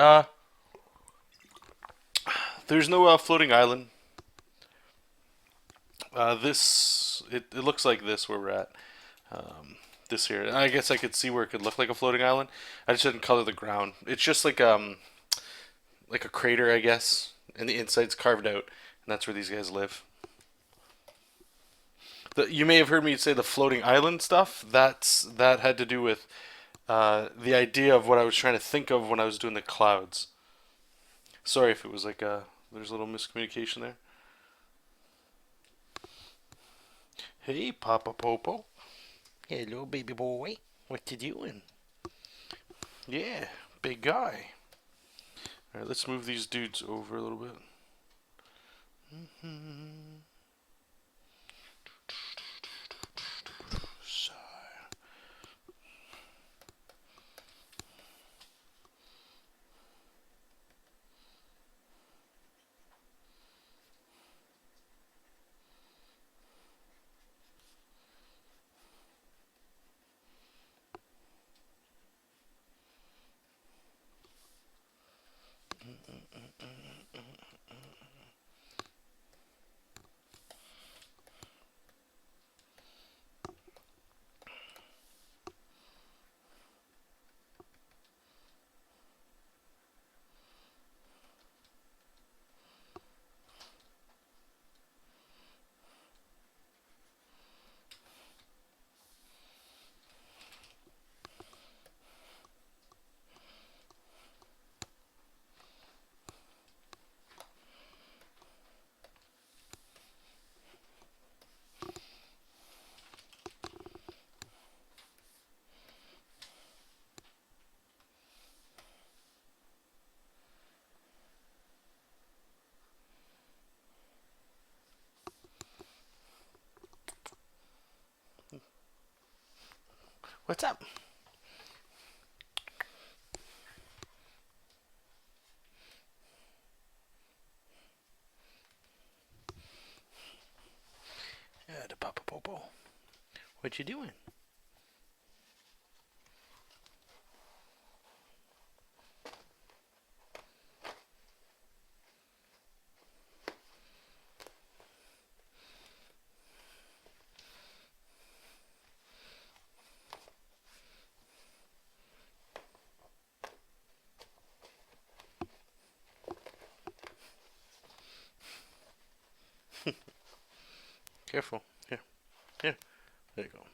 There's no floating island. It looks like this where we're at. Um, this here. I guess I could see where it could look like a floating island. I just didn't color the ground. It's just like a crater, I guess, and the inside's carved out, and that's where these guys live. You may have heard me say the floating island stuff. That had to do with the idea of what I was trying to think of when I was doing the clouds. Sorry if it was like there's a little miscommunication there. Hey, Papa Popo. Hello, baby boy. What you doing? Yeah, big guy. All right, let's move these dudes over a little bit. So, what's up? Yeah, the Papa Popo. What you doing? Careful. Here. Here. There you go.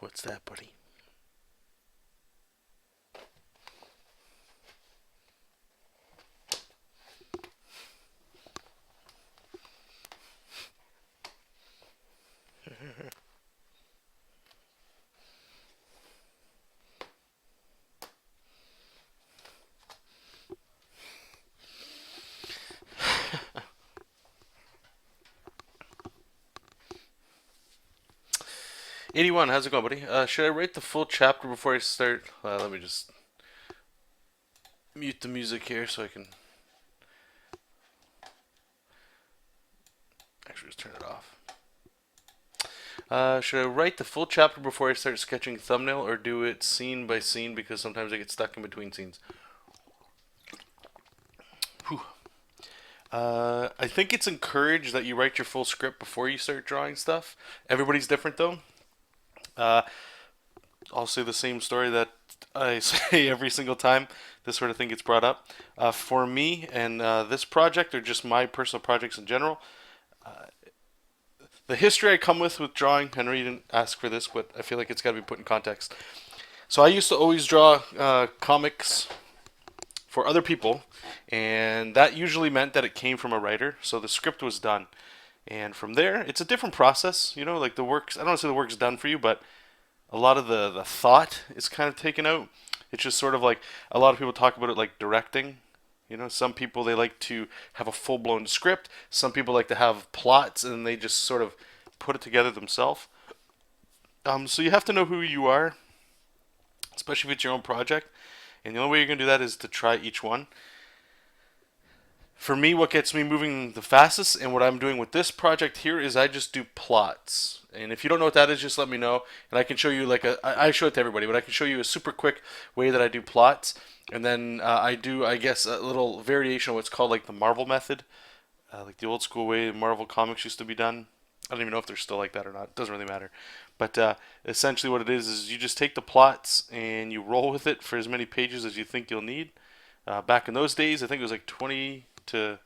What's that, buddy? '81. How's it going, buddy? Should I write the full chapter before I start? Let me just mute the music here so I can actually just turn it off. Should I write the full chapter before I start sketching thumbnail, or do it scene by scene because sometimes I get stuck in between scenes? Whew. I think it's encouraged that you write your full script before you start drawing stuff. Everybody's different though. Uh, I'll say the same story that I say every single time this sort of thing gets brought up. For me and this project, or just my personal projects in general, the history I come with drawing, I know you didn't ask for this, but I feel like it's got to be put in context. So I used to always draw comics for other people, and that usually meant that it came from a writer, so the script was done. And from there, it's a different process, you know, like the work's, I don't want to say the work's done for you, but a lot of the thought is kind of taken out. It's just sort of like a lot of people talk about it like directing. You know, some people they like to have a full blown script. Some people like to have plots and they just sort of put it together themselves. So you have to know who you are, especially if it's your own project. And the only way you're gonna do that is to try each one. For me, what gets me moving the fastest and what I'm doing with this project here is I just do plots. And if you don't know what that is, just let me know, and I can show you like I show it to everybody, but I can show you a super quick way that I do plots. And then I do, I guess, a little variation of what's called like the Marvel method, like the old school way Marvel comics used to be done. I don't even know if they're still like that or not. It doesn't really matter. But essentially, what it is you just take the plots and you roll with it for as many pages as you think you'll need. Back in those days, I think it was like 20 to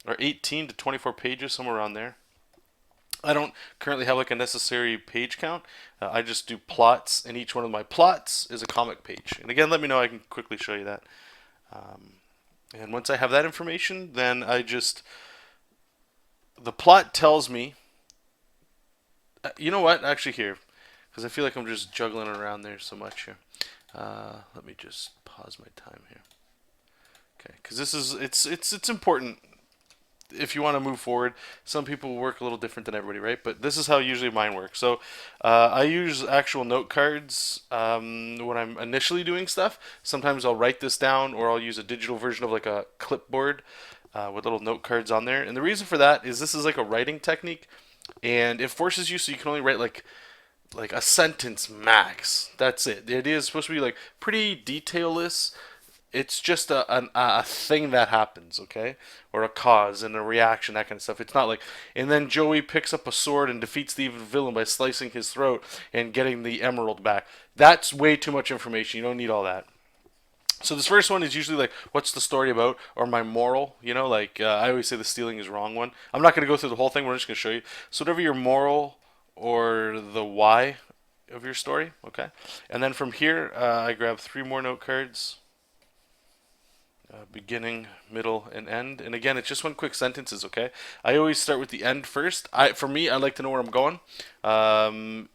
or 18 to 24 pages, somewhere around there. I don't currently have like a necessary page count. I just do plots, and each one of my plots is a comic page. And again, let me know. I can quickly show you that. And once I have that information, then the plot tells me. You know what? Actually, here, because I feel like I'm just juggling around there so much here. Let me just pause my time here. Okay, because this is it's important if you want to move forward. Some people work a little different than everybody, right? But this is how usually mine works. So I use actual note cards when I'm initially doing stuff. Sometimes I'll write this down, or I'll use a digital version of like a clipboard with little note cards on there. And the reason for that is this is like a writing technique, and it forces you so you can only write like a sentence max. That's it. The idea is supposed to be like pretty detailless. It's just a thing that happens, okay? Or a cause and a reaction, that kind of stuff. It's not like, and then Joey picks up a sword and defeats the evil villain by slicing his throat and getting the emerald back. That's way too much information. You don't need all that. So this first one is usually like, what's the story about, or my moral. You know, like I always say, the stealing is wrong one. I'm not going to go through the whole thing. We're just going to show you. So whatever your moral or the why of your story, okay. And then from here, I grab 3 more note cards. Beginning, middle, and end. And again, it's just one quick sentences, okay? I always start with the end first. For me, I like to know where I'm going.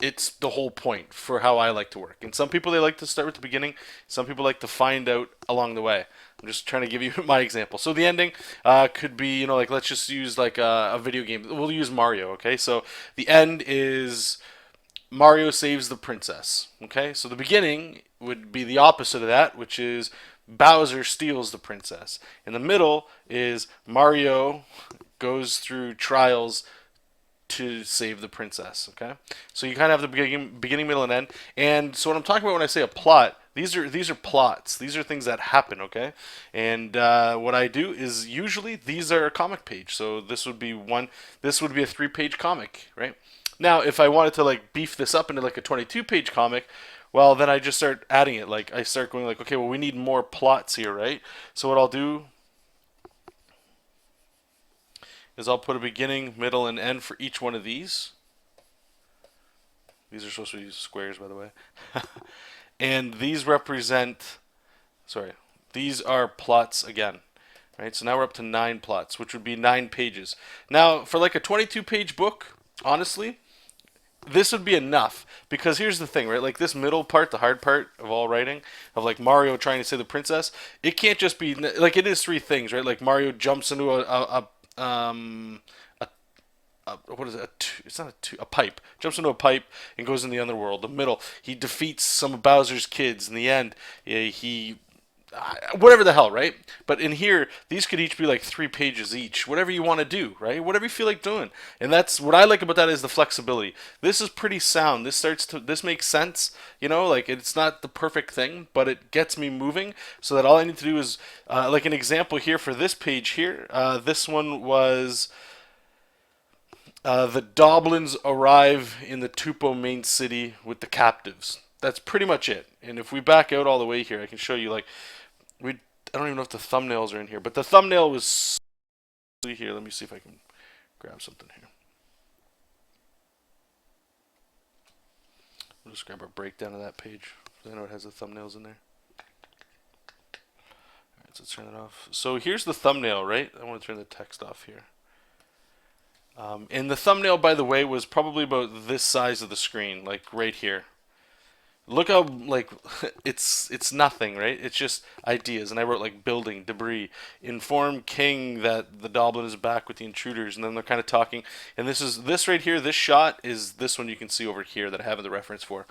It's the whole point for how I like to work. And some people, they like to start with the beginning. Some people like to find out along the way. I'm just trying to give you my example. So the ending could be, you know, like let's just use like a video game. We'll use Mario, okay? So the end is Mario saves the princess, okay? So the beginning would be the opposite of that, which is Bowser steals the princess. In the middle is Mario goes through trials to save the princess. Okay, so you kind of have the beginning, middle, and end. And so what I'm talking about when I say a plot, these are plots. These are things that happen. Okay, and what I do is usually these are a comic page. So this would be one. This would be a 3-page comic, right? Now, if I wanted to like beef this up into like a 22-page comic, well, then I just start adding it. Like I start going like, okay, well, we need more plots here, right? So what I'll do is I'll put a beginning, middle, and end for each one of these. These are supposed to be squares, by the way. And these represent, sorry, these are plots again. Right? So now we're up to 9 plots, which would be 9 pages. Now, for like a 22-page book, honestly, this would be enough, because here's the thing, right? Like this middle part, the hard part of all writing, of like Mario trying to save the princess, it can't just be like, it is 3 things, right? Like Mario jumps into what is it? It's not a pipe. Jumps into a pipe and goes in the underworld. The middle, he defeats some of Bowser's kids. In the end, he whatever the hell, right? But in here, these could each be like 3 pages each. Whatever you want to do, right? Whatever you feel like doing. And that's what I like about that, is the flexibility. This is pretty sound. This makes sense. You know, like it's not the perfect thing, but it gets me moving. So that all I need to do is like an example here for this page here. This one was. The Doblins arrive in the Tupo main city with the captives. That's pretty much it. And if we back out all the way here, I can show you like I don't even know if the thumbnails are in here, but the thumbnail was here. Let me see if I can grab something here. We'll just grab a breakdown of that page. I know it has the thumbnails in there. Alright, so let's turn it off. So here's the thumbnail, right? I want to turn the text off here. And the thumbnail, by the way, was probably about this size of the screen, like right here. Look how like it's nothing, right? It's just ideas, and I wrote like building debris, inform king that the goblin is back with the intruders, and then they're kind of talking. And this right here. This shot is this one you can see over here that I have the reference for.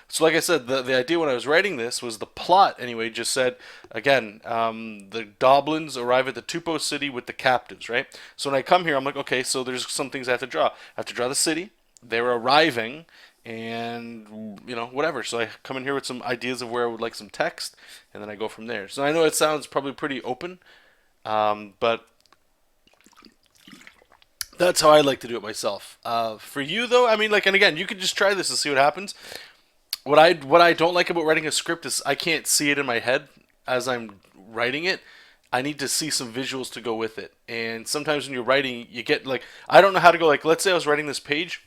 So like I said, the idea when I was writing this was the plot anyway. Just said again, the goblins arrive at the Tupo city with the captives, right? So when I come here, I'm like, okay, so there's some things I have to draw. I have to draw the city. They're arriving and whatever. So I come in here with some ideas of where I would like some text, and then I go from there. So I know it sounds probably pretty open, but that's how I like to do it myself. For you though, I mean, like, and again, you can just try this and see what happens. What I don't like about writing a script is I can't see it in my head as I'm writing it. I need to see some visuals to go with it. And sometimes when you're writing, you get like I don't know how to go like let's say I was writing this page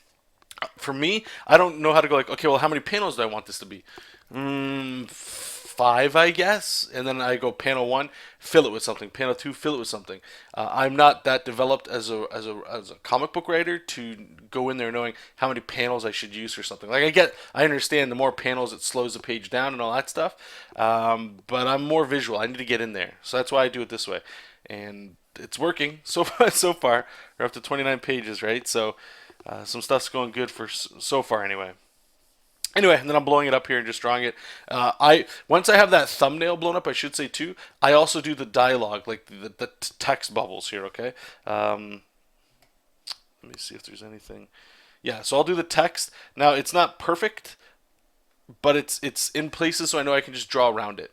for me, I don't know how to go like, okay, well, how many panels do I want this to be? Five, I guess. And then I go panel one, fill it with something. Panel two, fill it with something. I'm not that developed as a comic book writer to go in there knowing how many panels I should use for something. Like I understand the more panels it slows the page down and all that stuff. But I'm more visual. I need to get in there, so that's why I do it this way, and it's working so far. So far, we're up to 29 pages, right? So. Some stuff's going good for so far, anyway. Anyway, and then I'm blowing it up here and just drawing it. I once I have that thumbnail blown up, I should say too. I also do the dialogue, like the text bubbles here. Okay. Let me see if there's anything. Yeah, so I'll do the text. Now it's not perfect, but it's in places so I know I can just draw around it.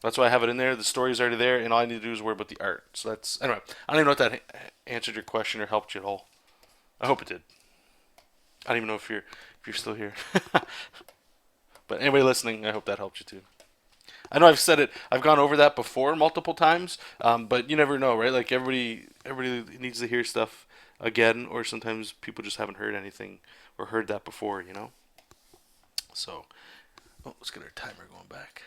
That's why I have it in there. The story's already there, and all I need to do is worry about the art. So that's anyway. I don't even know if that answered your question or helped you at all. I hope it did. I don't even know if you're still here. But anybody listening, I hope that helped you too. I know I've said it. I've gone over that before multiple times, but you never know, right? Like everybody needs to hear stuff again, or sometimes people just haven't heard anything or heard that before, you know. So, oh, let's get our timer going back.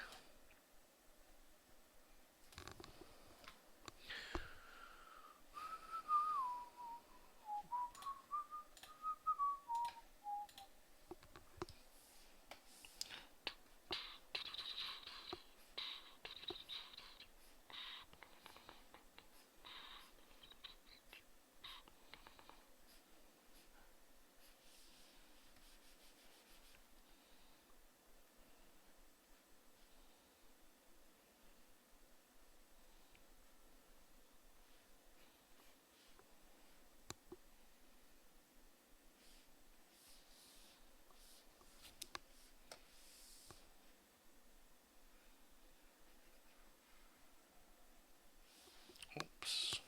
Oops.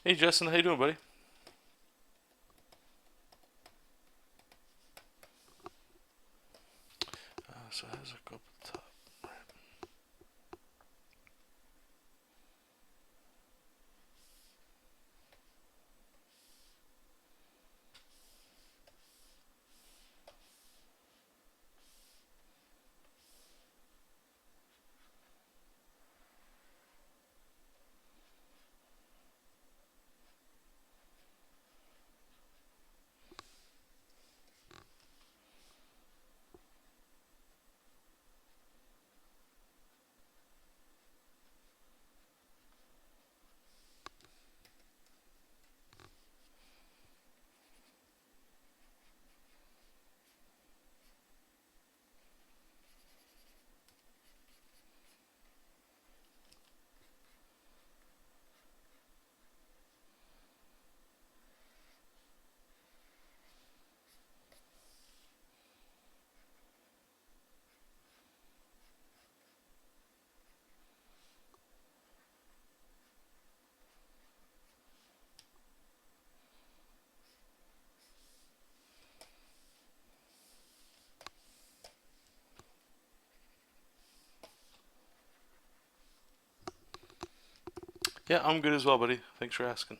Hey Justin, how you doing, buddy? So how's it go up the top? Yeah, I'm good as well, buddy. Thanks for asking.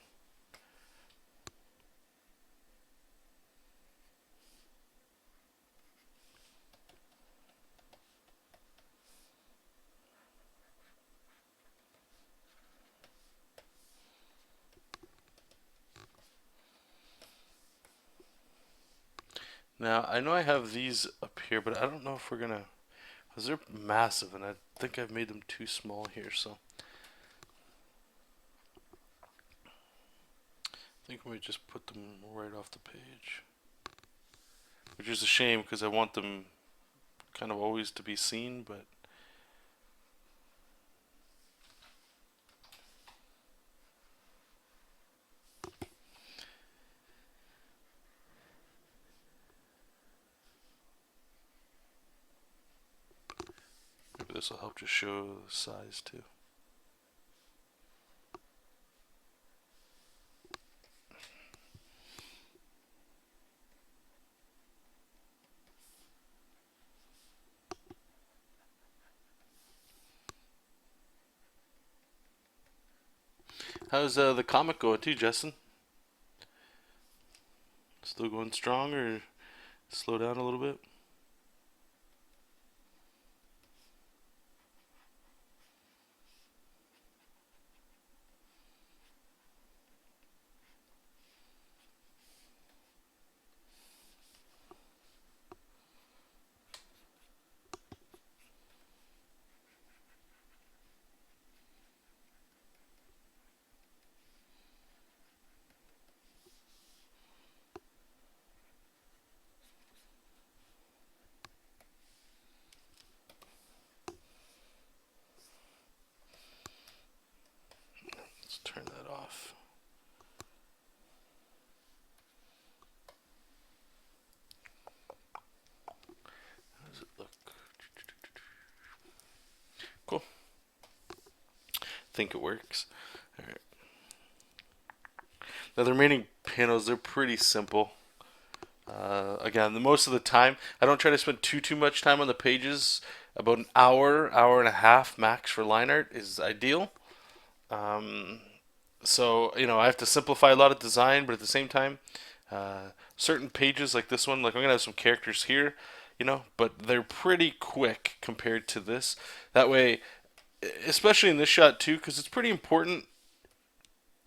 Now, I know I have these up here, but I don't know if we're gonna, because they're massive, and I think I've made them too small here, so I think we might just put them right off the page. Which is a shame, because I want them kind of always to be seen, but maybe this will help just show the size too. How's the comic going too, Justin? Still going strong, or slow down a little bit? Let's turn that off. How does it look? Cool. I think it works. All right. Now the remaining panels, they're pretty simple. Again, the most of the time, I don't try to spend too much time on the pages. About an hour, hour and a half max for line art is ideal. Um, so I have to simplify a lot of design, but at the same time, certain pages like this one, like I'm gonna have some characters here, but they're pretty quick compared to this. That way, especially in this shot too, because it's pretty important,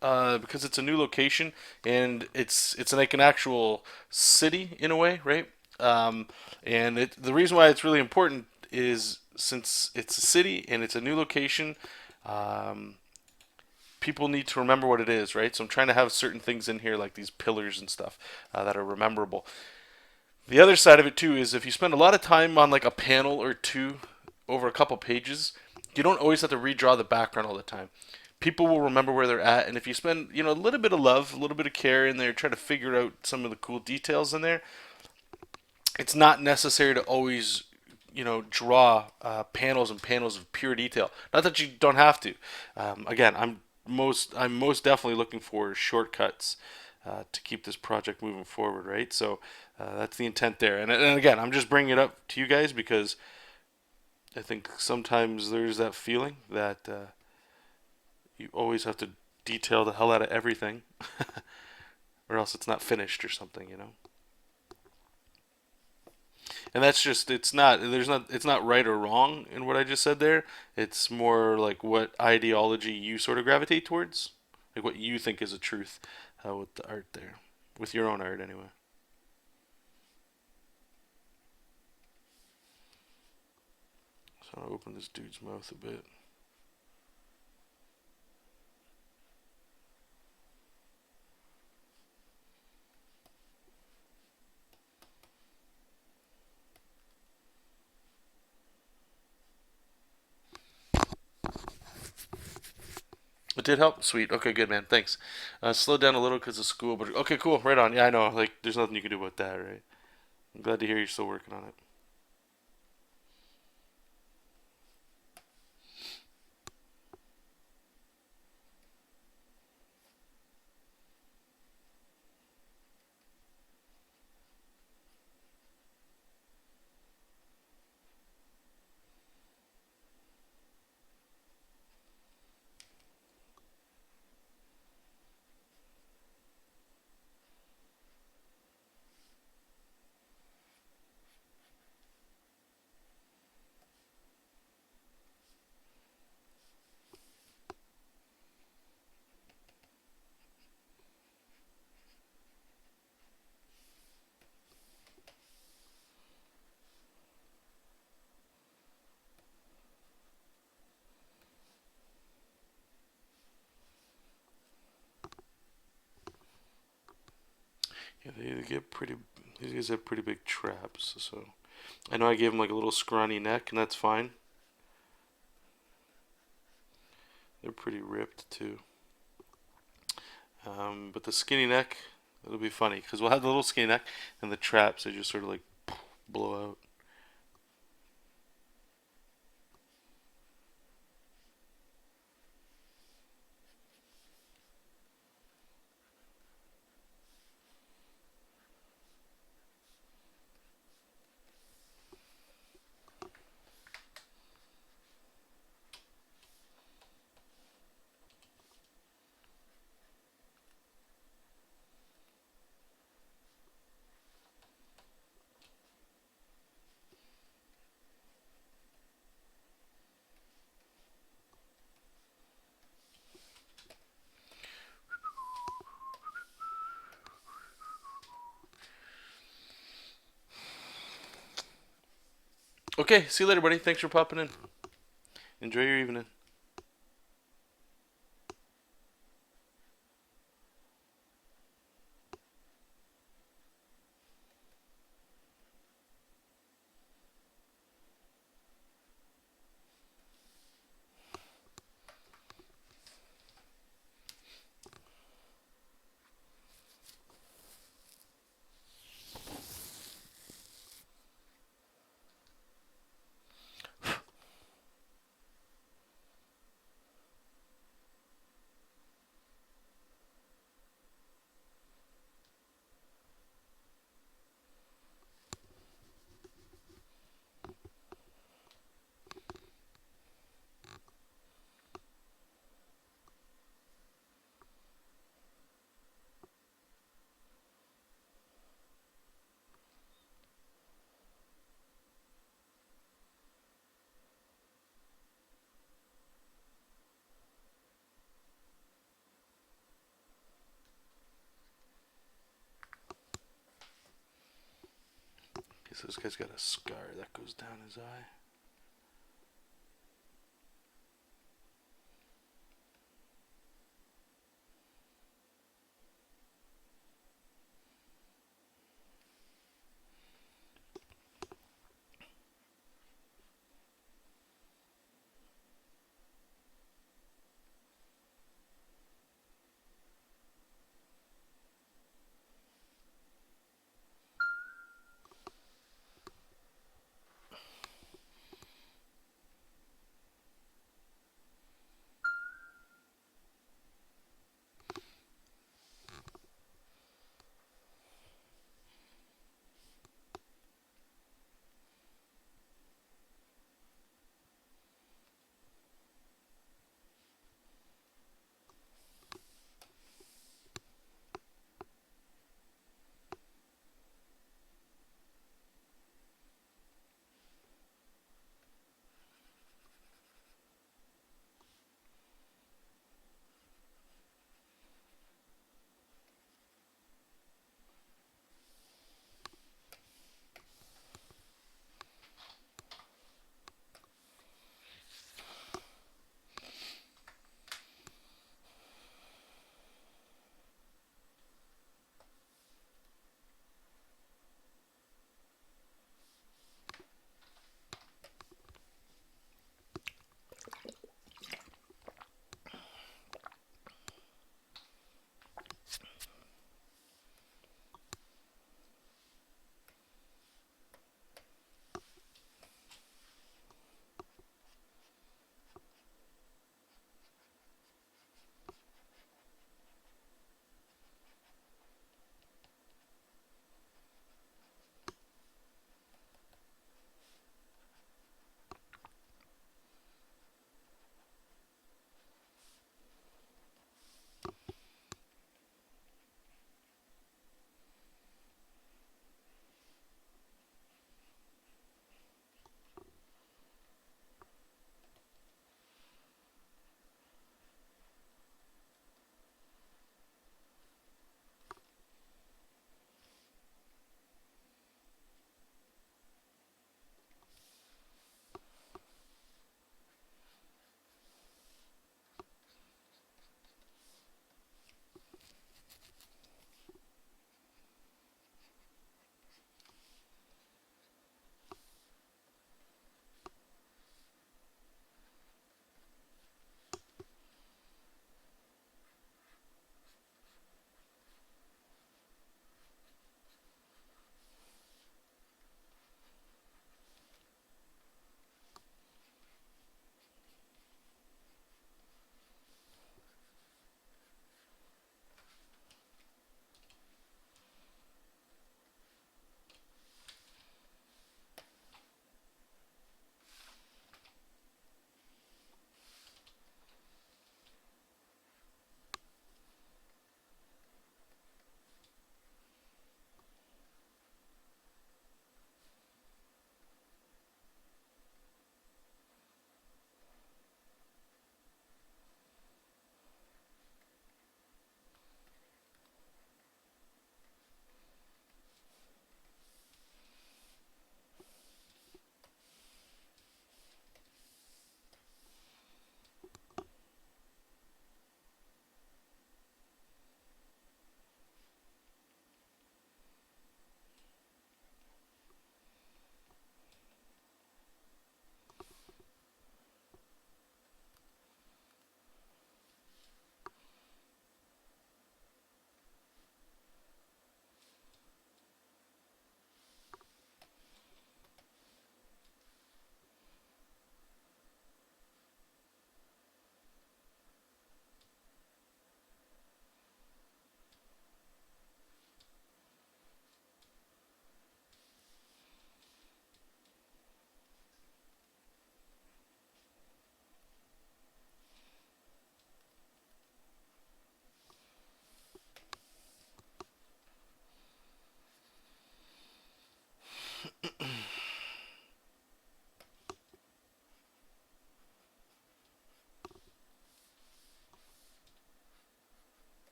because it's a new location and it's like an actual city in a way, right? And the reason why it's really important is since it's a city and it's a new location, um, people need to remember what it is, right? So I'm trying to have certain things in here like these pillars and stuff that are rememberable. The other side of it too is if you spend a lot of time on like a panel or two over a couple pages, you don't always have to redraw the background all the time. People will remember where they're at, and if you spend a little bit of love, a little bit of care in there, try to figure out some of the cool details in there, it's not necessary to always draw panels and panels of pure detail. Not that you don't have to. Again, I'm most definitely looking for shortcuts to keep this project moving forward, right? So that's the intent there. And again, I'm just bringing it up to you guys because I think sometimes there's that feeling that you always have to detail the hell out of everything, or else it's not finished or something. And that's just it's not right or wrong in what I just said there. It's more like what ideology you sort of gravitate towards, like what you think is a truth with the art there, with your own art anyway. So I'll open this dude's mouth a bit. It did help. Sweet. Okay, good man. Thanks. Slowed down a little because of school, but okay, cool. Right on. Yeah, I know. Like, there's nothing you can do about that, right? I'm glad to hear you're still working on it. Yeah, they get pretty. These guys have pretty big traps, so I know I gave him like a little scrawny neck, and that's fine. They're pretty ripped too. But the skinny neck, it'll be funny because we'll have the little skinny neck, and the traps they just sort of like blow out. Okay, see you later, buddy. Thanks for popping in. Enjoy your evening. Guess this guy's got a scar that goes down his eye.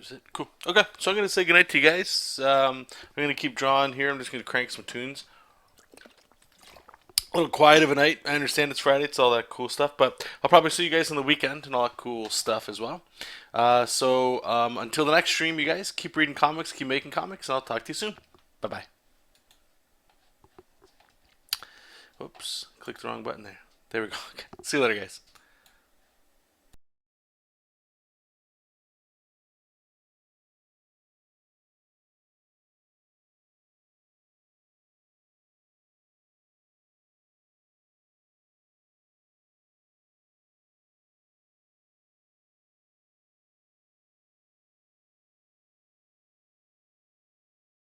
was it. Cool. Okay, so I'm gonna say goodnight to you guys. I'm gonna keep drawing here. I'm just gonna crank some tunes. A little quiet of a night. I understand it's Friday. It's all that cool stuff, but I'll probably see you guys on the weekend and all that cool stuff as well. Until the next stream, you guys keep reading comics, keep making comics, and I'll talk to you soon. Bye bye. Oops, clicked the wrong button there. There we go. Okay. See you later, guys.